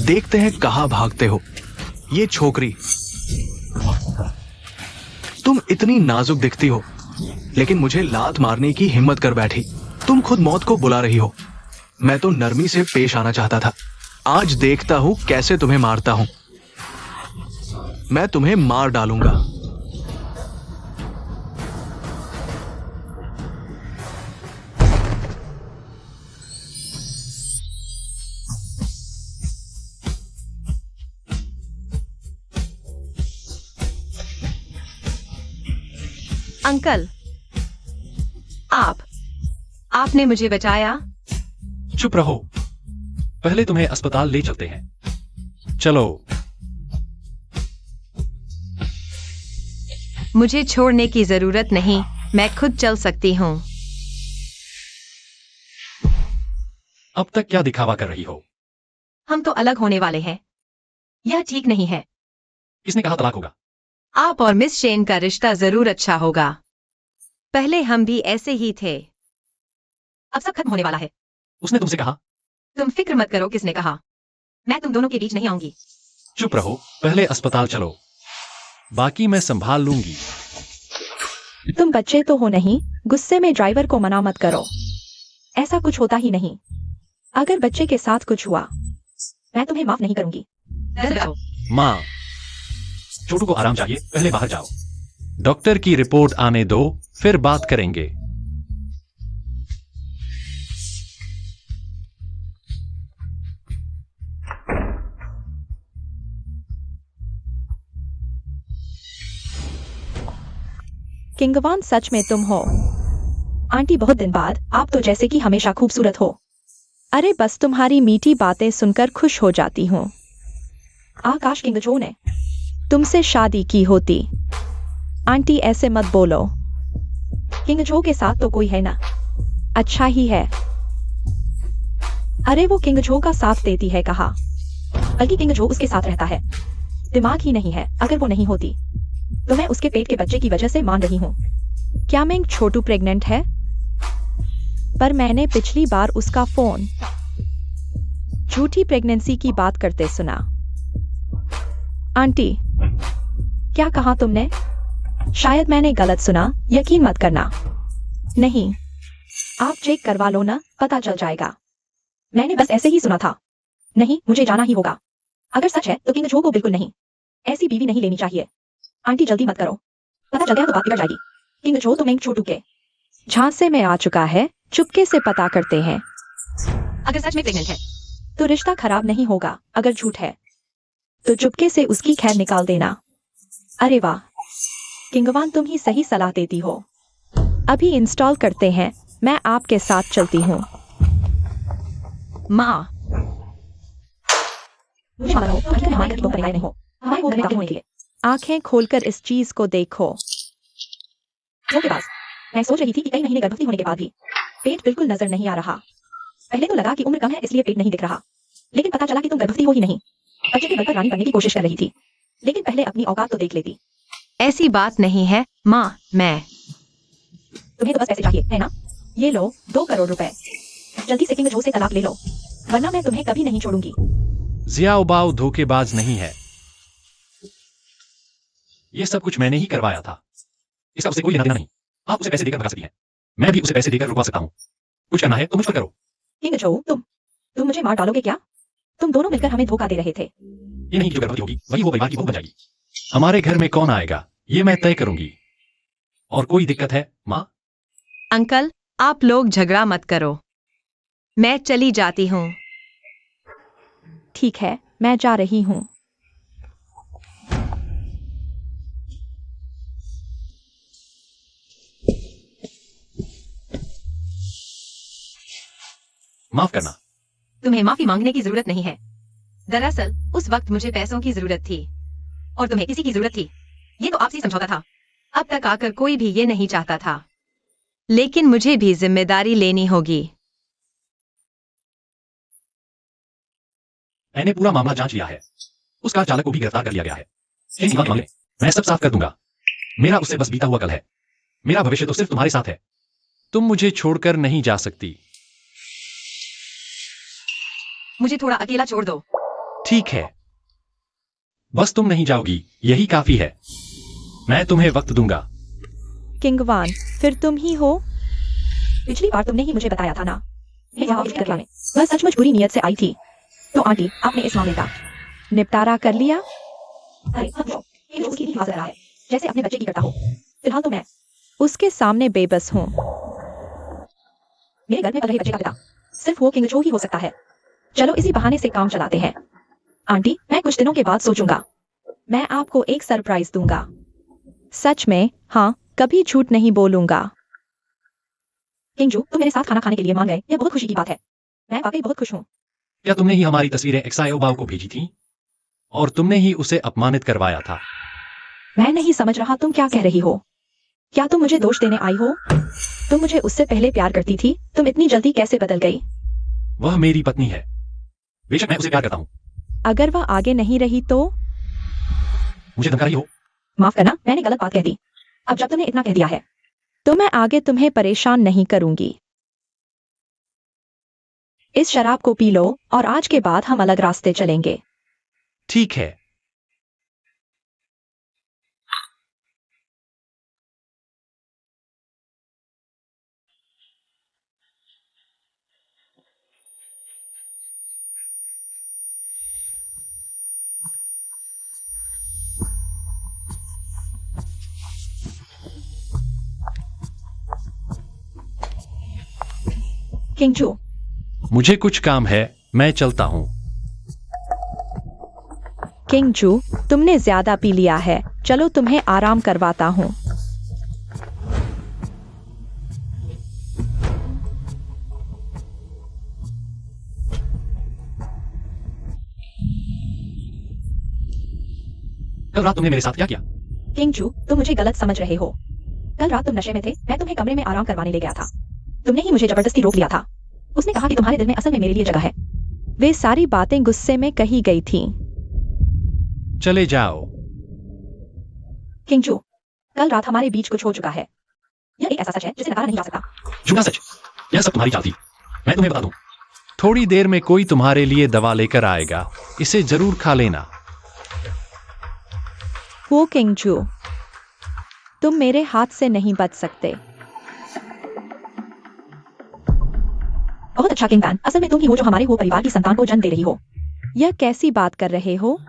देखते हैं कहाँ भागते हो। ये छोकरी तुम इतनी नाजुक दिखती हो, लेकिन मुझे लात मारने की हिम्मत कर बैठी। तुम खुद मौत को बुला रही हो। मैं तो नरमी से पेश आना चाहता था। आज देखता हूं कैसे तुम्हें मारता हूं। मैं तुम्हें मार डालूंगा। अंकल, आपने मुझे बचाया। चुप रहो, पहले तुम्हें अस्पताल ले चलते हैं। चलो। मुझे छोड़ने की जरूरत नहीं, मैं खुद चल सकती हूँ। अब तक क्या दिखावा कर रही हो? हम तो अलग होने वाले हैं। यह ठीक नहीं है। किसने कहा तलाक होगा? आप और मिस शेन का रिश्ता जरूर अच्छा होगा। पहले हम भी ऐसे ही थे। अब सब खत्म होने वाला है। उसने तुमसे कहा? तुम फिक्र मत करो, किसने कहा। मैं तुम दोनों के बीच नहीं आऊंगी। चुप रहो, पहले अस्पताल चलो, बाकी मैं संभाल लूंगी। तुम बच्चे तो हो नहीं, गुस्से में ड्राइवर को मना मत करो। ऐसा कुछ होता ही नहीं। अगर बच्चे के साथ कुछ हुआ, मैं तुम्हें माफ नहीं करूंगी। माँ, छोटू को आराम चाहिए, पहले बाहर जाओ। डॉक्टर की रिपोर्ट आने दो, फिर बात करेंगे। किंगवान, सच में तुम हो? आंटी, बहुत दिन बाद। आप तो जैसे कि हमेशा खूबसूरत हो। अरे बस तुम्हारी मीठी बातें सुनकर खुश हो जाती हूँ। आकाश, किंगजो ने तुमसे शादी की होती। आंटी, ऐसे मत बोलो। किंगजो के साथ तो कोई है ना। अच्छा ही है। अरे वो किंगजो का साथ देती है कहा, बल्कि किंगजो उसके साथ रहता है। दिमाग ही नहीं है। अगर वो नहीं होती तो मैं उसके पेट के बच्चे की वजह से मान रही हूँ। क्या मिंग छोटू प्रेग्नेंट है? पर मैंने पिछली बार उसका फोन झूठी प्रेगनेंसी की बात करते सुना। आंटी, क्या कहा तुमने? शायद मैंने गलत सुना, यकीन मत करना। नहीं, आप चेक करवा लो ना, पता चल जाएगा। मैंने बस ऐसे ही सुना था। नहीं, मुझे जाना ही होगा। अगर सच है तो किंगजो को बिल्कुल नहीं। ऐसी बीवी नहीं लेनी चाहिए। आंटी, जल्दी मत करो, पता चल गया तो बात बिगड़ जाएगी। किंगजो तो मिंग छोटू के झांसे में आ चुका है। चुपके से पता करते हैं। अगर सच में प्रेग्नेंट है तो रिश्ता खराब नहीं होगा। अगर झूठ है तो चुपके से उसकी खैर निकाल देना। अरे वाह किंगवान, तुम ही सही सलाह देती हो। अभी इंस्टॉल करते हैं, मैं आपके साथ चलती हूँ। माँ, मुझे मालूम हो, तुम हमारे घर की बहू नहीं हो। हमारे वो घर में दाखिल होने के लिए आंखें खोलकर इस चीज को देखो। वो के पास मैं सोच रही थी कि कई महीने गर्भवती होने के बाद भी पेट बिल्कुल नजर नहीं आ रहा। पहले तो लगा कि उम्र कम है इसलिए पेट नहीं दिख रहा, लेकिन पता चला कि तुम गर्भवती हो ही नहीं। बच्चे के बल पर रानी बनने की कोशिश कर रही थी, लेकिन पहले अपनी औकात तो देख लेती। ऐसी बात नहीं है माँ। तुम्हें तो बस पैसे चाहिए है ना? ये लो 2 करोड़ रुपए। जल्दी से किंगजो से तलाक ले लो, वरना मैं तुम्हें कभी नहीं छोड़ूंगी। जियाओबाओ धोखेबाज नहीं है। ये सब कुछ मैंने ही करवाया था। इसका उसे कोई लेना देना नहीं। आप उसे पैसे देकर भगा सकती हैं, मैं भी उसे पैसे देकर रुकवा सकता हूँ। कुछ करना है तो मुझ पर करो। किंगजो, तुम मुझे मार डालोगे क्या? तुम दोनों मिलकर हमें धोखा दे रहे थे। ये नहीं कि जो गर्भवती होगी वही वो परिवार की बहू बन जाएगी। हमारे घर में कौन आएगा ये मैं तय करूंगी। और कोई दिक्कत है माँ? अंकल, आप लोग झगड़ा मत करो, मैं चली जाती हूँ। ठीक है, मैं जा रही हूँ। माफ करना। तुम्हें माफी मांगने की जरूरत नहीं है। दरअसल उस वक्त मुझे पैसों की जरूरत थी और तुम्हें किसी की जरूरत थी। ये तो आपसी समझौता था। अब तक आकर कोई भी ये नहीं चाहता था, लेकिन मुझे भी जिम्मेदारी लेनी होगी। मैंने पूरा मामला जांच लिया है। उस कार चालक को भी गिरफ्तार कर लिया गया है। इन मामले में मैं सब साफ कर दूंगा। मेरा उससे बस बीता हुआ कल है। मेरा भविष्य तो सिर्फ तुम्हारे साथ है। तुम मुझे छोड़कर नहीं जा सकती। मुझे थोड़ा अकेला छोड़ दो। ठीक है, बस तुम नहीं जाओगी, यही काफी है। मैं तुम्हें वक्त दूंगा। किंगवान, फिर तुम ही हो? पिछली बार तुमने ही मुझे बताया था ना। मैं यहाँ करने में वह सचमुच बुरी नीयत से आई थी। तो आंटी, आपने इस मामले का निपटारा कर लिया? अरे मत जाओ, ये लोग उसकी हिफाजत कर रहा है, जैसे अपने बच्चे की करता हो। फिलहाल तो मैं उसके सामने बेबस हूँ। मेरे घर में पल रहे बच्चे का पिता सिर्फ वो किंग जो ही हो सकता है। चलो इसी बहाने से काम चलाते हैं। आंटी, मैं कुछ दिनों के बाद सोचूंगा। मैं आपको एक सरप्राइज दूंगा। सच में? हाँ, कभी झूठ नहीं बोलूंगा। किंगजू, तुम मेरे साथ खाना खाने के लिए मान गए, यह बहुत खुशी की बात है। मैं वाकई बहुत खुश हूँ। क्या तुमने ही हमारी तस्वीरें एक्सायोबाओ को भेजी थी और तुमने ही उसे अपमानित करवाया था? मैं नहीं समझ रहा तुम क्या कह रही हो। क्या तुम मुझे दोष देने आई हो? तुम मुझे उससे पहले प्यार करती थी, तुम इतनी जल्दी कैसे बदल गई? वह मेरी पत्नी है, बेशक मैं उसे प्यार करता हूँ। अगर वह आगे नहीं रही तो? मुझे धमका रही हो? माफ करना, मैंने गलत बात कह दी। अब जब तुमने इतना कह दिया है तो मैं आगे तुम्हें परेशान नहीं करूंगी। इस शराब को पी लो और आज के बाद हम अलग रास्ते चलेंगे। ठीक है। किंगजू, मुझे कुछ काम है, मैं चलता हूँ। किंगजू, तुमने ज्यादा पी लिया है, चलो तुम्हें आराम करवाता हूँ। कल रात तुमने मेरे साथ क्या किया? किंगजू, तुम मुझे गलत समझ रहे हो। कल रात तुम नशे में थे, मैं तुम्हें कमरे में आराम करवाने ले गया था। तुमने ही मुझे जबरदस्ती रोक लिया था। उसने कहा कि तुम्हारे दिल में असल में मेरे लिए जगह है। वे सारी बातें गुस्से में कही गई थीं। चले जाओ। किंगजू, कल रात हमारे बीच कुछ हो चुका है। यह एक ऐसा सच है जिसे नकारा नहीं जा सकता। झूठा सच, यह सब तुम्हारी चाल थी। मैं तुम्हें बता दूं, थोड़ी देर में कोई तुम्हारे लिए दवा लेकर आएगा, इसे जरूर खा लेना। वो किंगजू, तुम मेरे हाथ से नहीं बच सकते। बहुत अच्छा किंगपैन, असल में तुम ही हो जो हमारे वो परिवार की संतान को जन्म दे रही हो। यह कैसी बात कर रहे हो?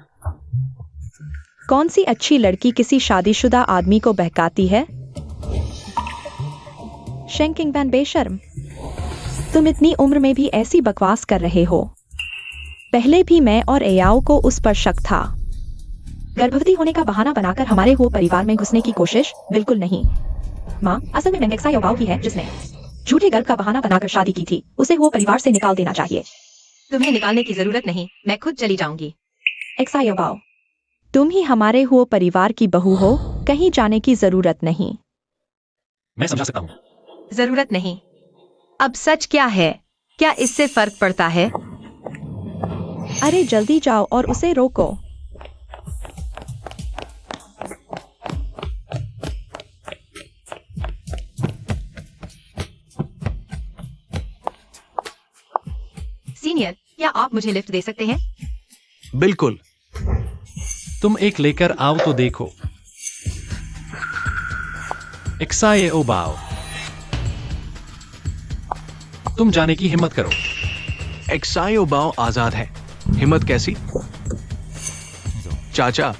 कौन सी अच्छी लड़की किसी शादीशुदा आदमी को बहकाती है? शेंकिंगपैन बेशर्म, तुम इतनी उम्र में भी ऐसी बकवास कर रहे हो। पहले भी मैं और एयाओ को उस पर शक था। गर्भवती होने का बहाना बनाकर हमारे वो परिवार में घुसने की कोशिश बिल्कुल नहीं। माँ, असल में मेंगेक्सा योबाओ ही है जिसने झूठे गर्भ का बहाना बनाकर शादी की थी। उसे वो परिवार से निकाल देना चाहिए। तुम्हें निकालने की जरूरत नहीं, मैं खुद चली जाऊंगी। एक्सा योबाओ, तुम ही हमारे हुए परिवार की बहू हो, कहीं जाने की जरूरत नहीं। मैं समझा सकता हूँ। जरूरत नहीं। अब सच क्या है? क्या इससे फर्क पड़ता है? अरे जल्दी जाओ और उसे रोको। सीनियर, क्या आप मुझे लिफ्ट दे सकते हैं? बिल्कुल। तुम एक लेकर आओ तो देखो। एक्सायोबाओ, तुम जाने की हिम्मत करो। एक्सायोबाओ आजाद है। हिम्मत कैसी? चाचा,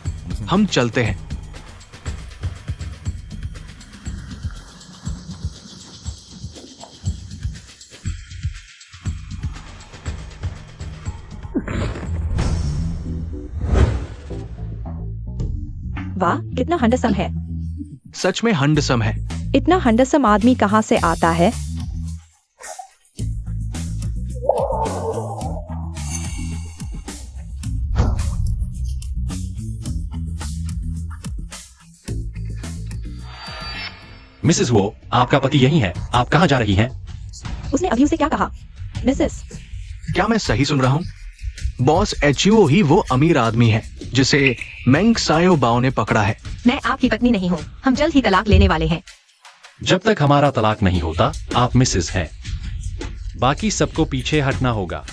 हम चलते हैं। वाह, कितना हंडसम है। सच में हंडसम है। इतना हंडसम आदमी कहाँ से आता है? मिसेस वो, आपका पति यही है, आप कहाँ जा रही हैं? उसने अभी उसे क्या कहा? मिसेस, क्या मैं सही सुन रहा हूँ? बॉस एचयूओ ही वो अमीर आदमी है जिसे मेंगसायोबाओ ने पकड़ा है। मैं आपकी पत्नी नहीं हूँ, हम जल्द ही तलाक लेने वाले हैं। जब तक हमारा तलाक नहीं होता, आप मिसेस हैं। बाकी सबको पीछे हटना होगा।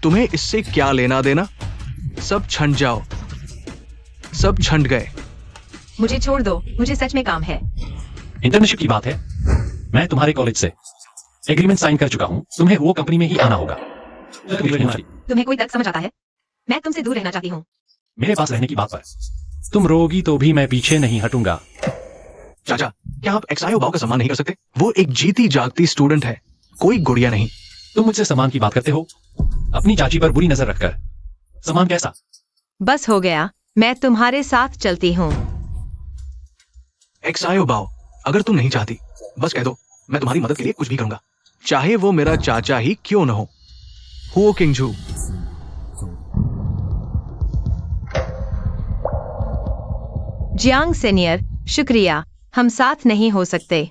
तुम्हें इससे क्या लेना देना? सब छंट जाओ। सब छंट गए। मुझे छोड़ दो, मुझे सच में काम है। इंटर्नशिप की बात है। मैं तुम्हारे कॉलेज से एग्रीमेंट साइन कर चुका हूँ, तुम्हें वो कंपनी में ही आना होगा। तुम्हें कोई तर्क समझ आता है? मैं तुमसे दूर रहना चाहती हूँ। मेरे पास रहने की बात पर तुम रोगी तो भी मैं पीछे नहीं हटूंगा। चाचा, क्या आप एक्सायो बाव का सम्मान नहीं कर सकते? वो एक जीती जागती स्टूडेंट है, कोई गुड़िया नहीं। तुम मुझसे सम्मान की बात करते हो, अपनी चाची पर बुरी नजर रखकर। सम्मान कैसा? बस हो गया, मैं तुम्हारे साथ चलती हूँ। एक्सायो बाव, अगर तुम नहीं चाहती, बस कह दो, मैं तुम्हारी मदद के लिए कुछ भी करूंगा, चाहे वो मेरा चाचा ही क्यों न हो। हुओ किंगझू। जियांग सीनियर, शुक्रिया, हम साथ नहीं हो सकते।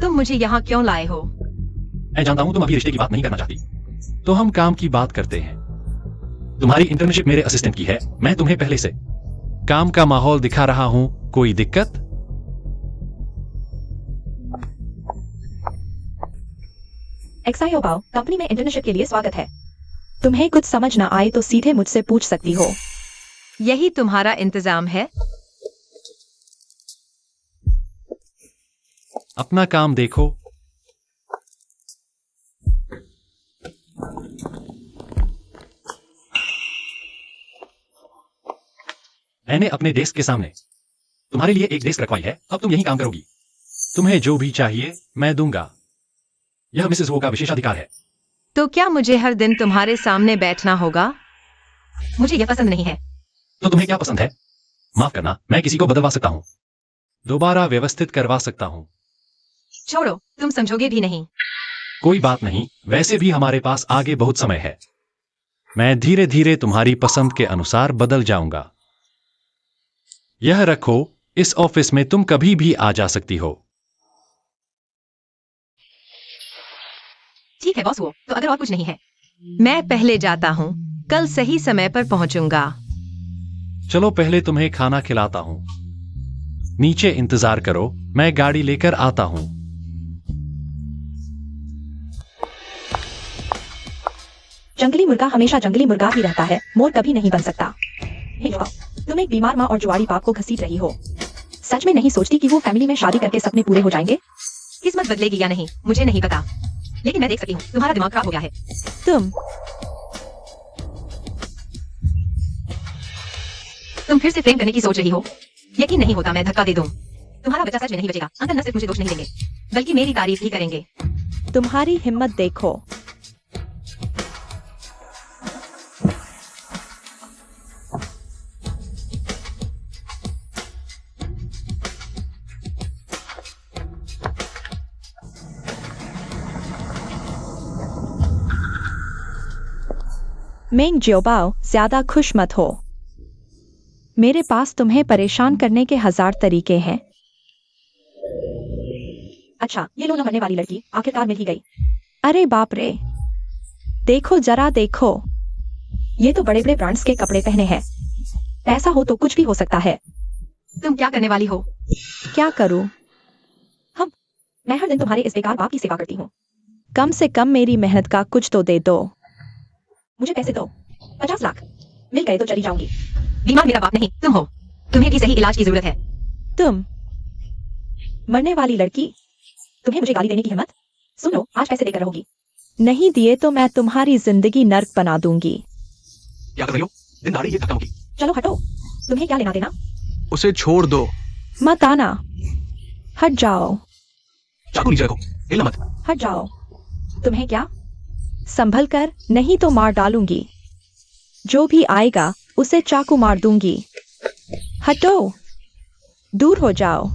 तुम मुझे यहाँ क्यों लाए हो? मैं जानता हूं तुम अभी रिश्ते की बात नहीं करना चाहती, तो हम काम की बात करते हैं। तुम्हारी इंटर्नशिप मेरे असिस्टेंट की है, मैं तुम्हें पहले से काम का माहौल दिखा रहा हूं, कोई दिक्कत? एक्सायो बाव, कंपनी में इंटर्नशिप के लिए स्वागत है। तुम्हें कुछ समझ ना आए तो सीधे मुझसे पूछ सकती हो। यही तुम्हारा इंतजाम है? अपना काम देखो। मैंने अपने डेस्क के सामने तुम्हारे लिए एक डेस्क रखवाई है, अब तुम यहीं काम करोगी। तुम्हें जो भी चाहिए मैं दूंगा, यह मिसेस वो का विशेषाधिकार है। तो क्या मुझे हर दिन तुम्हारे सामने बैठना होगा? मुझे यह पसंद नहीं है। तो तुम्हें क्या पसंद है? माफ करना, मैं किसी को बदलवा सकता हूं, दोबारा व्यवस्थित करवा सकता हूं। छोड़ो, तुम समझोगे भी नहीं। कोई बात नहीं, वैसे भी हमारे पास आगे बहुत समय है। मैं धीरे धीरे तुम्हारी पसंद के अनुसार बदल जाऊंगा। यह रखो, इस ऑफिस में तुम कभी भी आ जा सकती हो। ठीक है बॉस, वो तो अगर और कुछ नहीं है। मैं पहले जाता हूँ, कल सही समय पर पहुंचूंगा। चलो पहले तुम्हें खाना खिलाता हूं, नीचे इंतजार करो, मैं गाड़ी लेकर आता हूं। जंगली मुर्गा हमेशा जंगली मुर्गा ही रहता है, मोर कभी नहीं बन सकता। हे वाह, तुम एक बीमार माँ और जुआरी बाप को घसीट रही हो। सच में नहीं सोचती कि वो फैमिली में शादी करके सपने पूरे हो जाएंगे? किस्मत बदलेगी या नहीं मुझे नहीं पता, लेकिन मैं देख सकती हूँ तुम्हारा दिमाग खराब हो गया है। तुम फिर से प्रेम करने की सोच रही हो? यकीन नहीं होता मैं धक्का दे दूं। तुम्हारा बच्चा सच में नहीं बचेगा। अंकल न सिर्फ मुझे दोष नहीं देंगे, बल्कि मेरी तारीफ भी करेंगे। तुम्हारी हिम्मत देखो। मेंग जियोबाओ, ज्यादा खुश मत हो। मेरे पास तुम्हें परेशान करने के 1000 तरीके हैं। अच्छा, ये लो ना, मरने वाली लड़की आखिरकार मिल ही गई। अरे बाप रे, देखो जरा देखो, ये तो बड़े बड़े ब्रांड्स के कपड़े पहने हैं। ऐसा हो तो कुछ भी हो सकता है। तुम क्या करने वाली हो? क्या करूं? मैं हर दिन तुम्हारे इस बेकार बाप की सेवा करती हूँ। कम से कम मेरी मेहनत का कुछ तो दे दो। मुझे पैसे दो, 50 लाख। मिल गए तो चली जाऊंगी। बीमार मेरा बाप नहीं, तुम हो। तुम्हें भी सही इलाज की जरूरत है। तुम मरने वाली लड़की, तुम्हें मुझे गाली देने की हिम्मत? सुनो, आज पैसे देकर रहोगी, नहीं दिए तो मैं तुम्हारी जिंदगी नर्क बना दूंगी। क्या कर रही हो? दिन दाड़ी ये धक्का मुक्की। चलो हटो, तुम्हें क्या लेना देना? उसे छोड़ दो। मत आना, हट जाओ। चाकू नीचे रखो, हिलना मत। हट जाओ। तुम्हें क्या? संभल कर, नहीं तो मार डालूंगी। जो भी आएगा उसे चाकू मार दूंगी। हटो, दूर हो जाओ।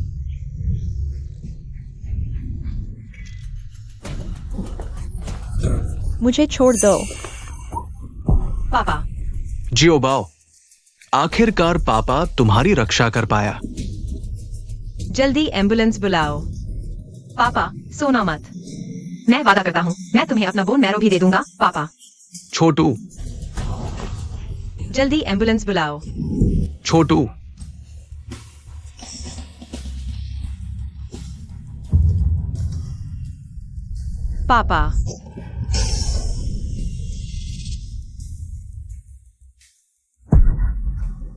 मुझे छोड़ दो। पापा, जियो बाओ, आखिरकार पापा तुम्हारी रक्षा कर पाया। जल्दी एम्बुलेंस बुलाओ। पापा, सोना मत। मैं वादा करता हूँ मैं तुम्हें अपना बोन मैरो भी दे दूंगा पापा। छोटू, जल्दी एम्बुलेंस बुलाओ। छोटू, पापा।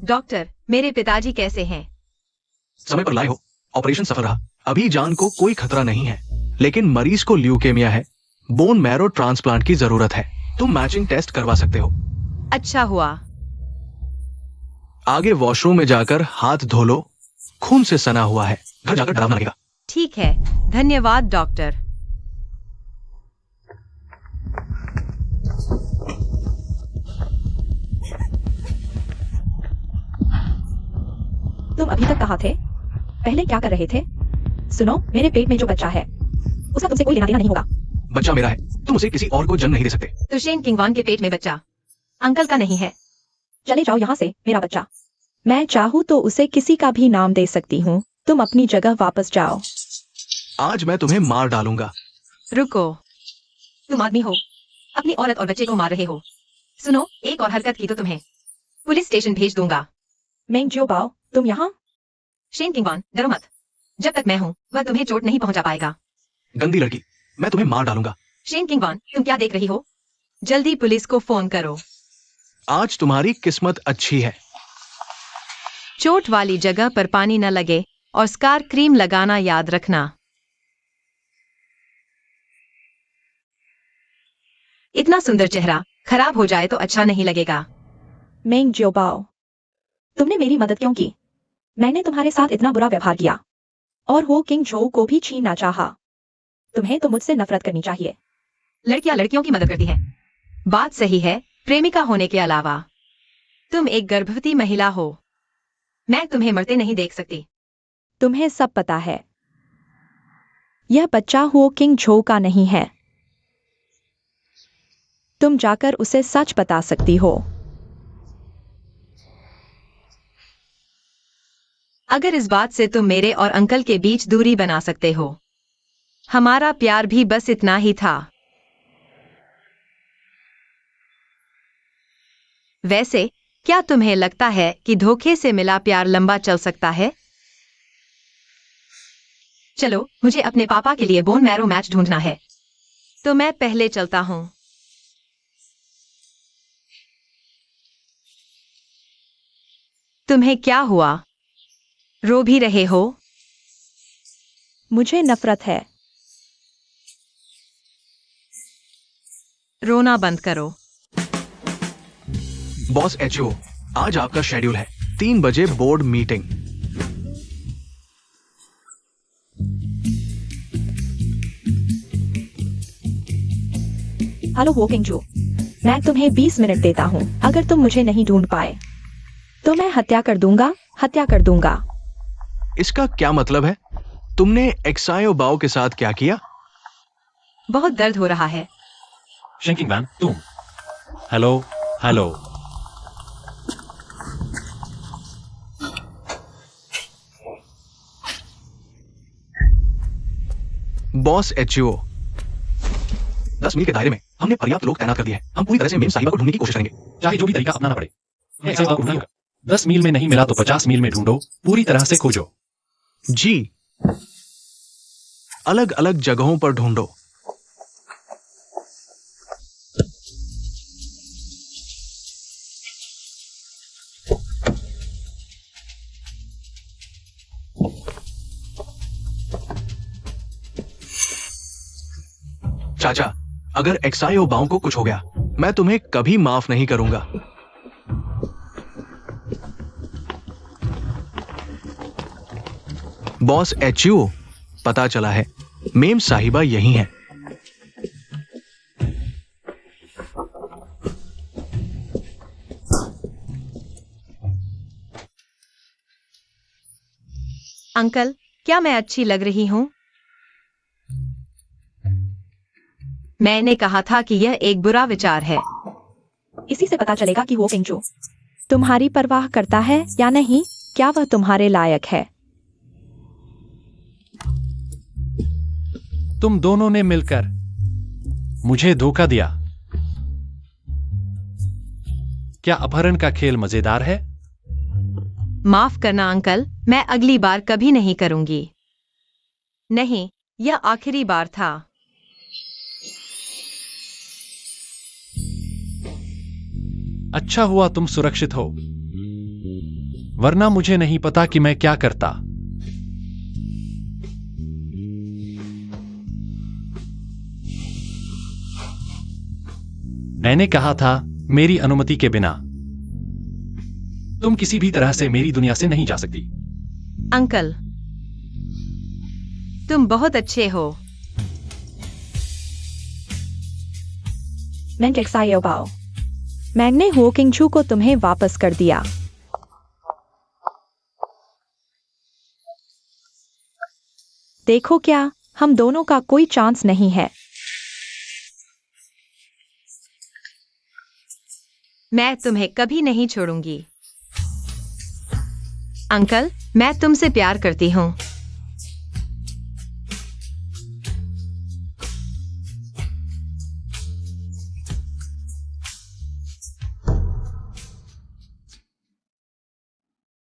डॉक्टर, मेरे पिताजी कैसे हैं? समय पर लाए हो। ऑपरेशन सफल रहा। अभी जान को कोई खतरा नहीं है, लेकिन मरीज को ल्यूकेमिया है। बोन मैरो ट्रांसप्लांट की जरूरत है। तुम मैचिंग टेस्ट करवा सकते हो। अच्छा हुआ। आगे वॉशरूम में जाकर हाथ धो लो। खून से सना हुआ है। घर जाकर डरावना लगेगा। ठीक है, धन्यवाद डॉक्टर। तुम अभी तक कहाँ थे? पहले क्या कर रहे थे? सुनो, मेरे पेट में जो बच्चा है उसका तुमसे कोई लेना देना नहीं होगा। बच्चा मेरा है, तुम उसे किसी और को जन्म नहीं दे सकते। तो शेन किंगवान के पेट में बच्चा अंकल का नहीं है। चले जाओ यहाँ से, मेरा बच्चा। मैं चाहूँ तो उसे किसी का भी नाम दे सकती हूँ। तुम अपनी जगह वापस जाओ। आज मैं तुम्हें मार डालूंगा। रुको, तुम आदमी हो, अपनी औरत और बच्चे को मार रहे हो। सुनो, एक और हरकत की तो तुम्हें पुलिस स्टेशन भेज दूंगा। मेंग जियो बाओ, तुम यहाँ? शेन किंगवान, डरो मत। जब तक मैं हूँ वह तुम्हें चोट नहीं पहुंचा पाएगा। गंदी लड़की, मैं तुम्हें मार डालूंगा। शेन किंगवान, तुम क्या देख रही हो? जल्दी पुलिस को फोन करो। आज तुम्हारी किस्मत अच्छी है। चोट वाली जगह पर पानी न लगे और स्कार क्रीम लगाना याद रखना। इतना सुंदर चेहरा खराब हो जाए तो अच्छा नहीं लगेगा। मेंग जियो बाओ, तुमने मेरी मदद क्यों की? मैंने तुम्हारे साथ इतना बुरा व्यवहार किया और वो किंग जो को भी छीनना चाहा। तुम्हें तो मुझसे नफरत करनी चाहिए। लड़कियां लड़कियों की मदद करती हैं। बात सही है, प्रेमिका होने के अलावा। तुम एक गर्भवती महिला हो। मैं तुम्हें मरते नहीं देख सकती। तुम्हें सब पता है। यह बच्चा हो किंग जो का नहीं है। तुम जाकर उसे सच बता सकती हो। अगर इस बात से तुम मेरे और अंकल के बीच दूरी बना सकते हो। हमारा प्यार भी बस इतना ही था। वैसे क्या तुम्हें लगता है कि धोखे से मिला प्यार लंबा चल सकता है? चलो, मुझे अपने पापा के लिए बोन मैरो मैच ढूंढना है। तो मैं पहले चलता हूं। तुम्हें क्या हुआ? रो भी रहे हो? मुझे नफरत है। रोना बंद करो। बॉस एचओ, आज आपका शेड्यूल है 3 बजे बोर्ड मीटिंग। हेलो वो किंग जो, मैं तुम्हें 20 मिनट देता हूँ। अगर तुम मुझे नहीं ढूंढ पाए तो मैं हत्या कर दूंगा। हत्या कर दूंगा। इसका क्या मतलब है? तुमने एक्सायो बाओ के साथ क्या किया? बहुत दर्द हो रहा है। शेन किंगवान, तुम। Hello, hello. बॉस एचओ, 10 मील के दायरे में हमने पर्याप्त लोग तैनात कर दिए हैं। हम पूरी तरह से मेम साहिबा को ढूंढने की कोशिश करेंगे। चाहे जो भी तरीका अपनाना पड़े, ऐसा आपको ढूंढना होगा। 10 मील में नहीं मिला तो 50 मील में ढूंढो। पूरी तरह से खोजो। जी, अलग अलग जगहों पर ढूंढो। चाचा, अगर एक्सायो बाओ को कुछ हो गया, मैं तुम्हें कभी माफ नहीं करूंगा। बॉस एचयू, पता चला है मेम साहिबा यही है। अंकल, क्या मैं अच्छी लग रही हूं? मैंने कहा था कि यह एक बुरा विचार है। इसी से पता चलेगा कि वो किंग जो तुम्हारी परवाह करता है या नहीं। क्या वह तुम्हारे लायक है? तुम दोनों ने मिलकर मुझे धोखा दिया। क्या अपहरण का खेल मजेदार है? माफ करना अंकल, मैं अगली बार कभी नहीं करूंगी। नहीं, यह आखिरी बार था। अच्छा हुआ तुम सुरक्षित हो, वरना मुझे नहीं पता कि मैं क्या करता। मैंने कहा था, मेरी अनुमति के बिना तुम किसी भी तरह से मेरी दुनिया से नहीं जा सकती। अंकल, तुम बहुत अच्छे हो। मैंने हो किंगचू को तुम्हें वापस कर दिया। देखो क्या, हम दोनों का कोई चांस नहीं है। मैं तुम्हें कभी नहीं छोड़ूंगी। अंकल, मैं तुमसे प्यार करती हूँ।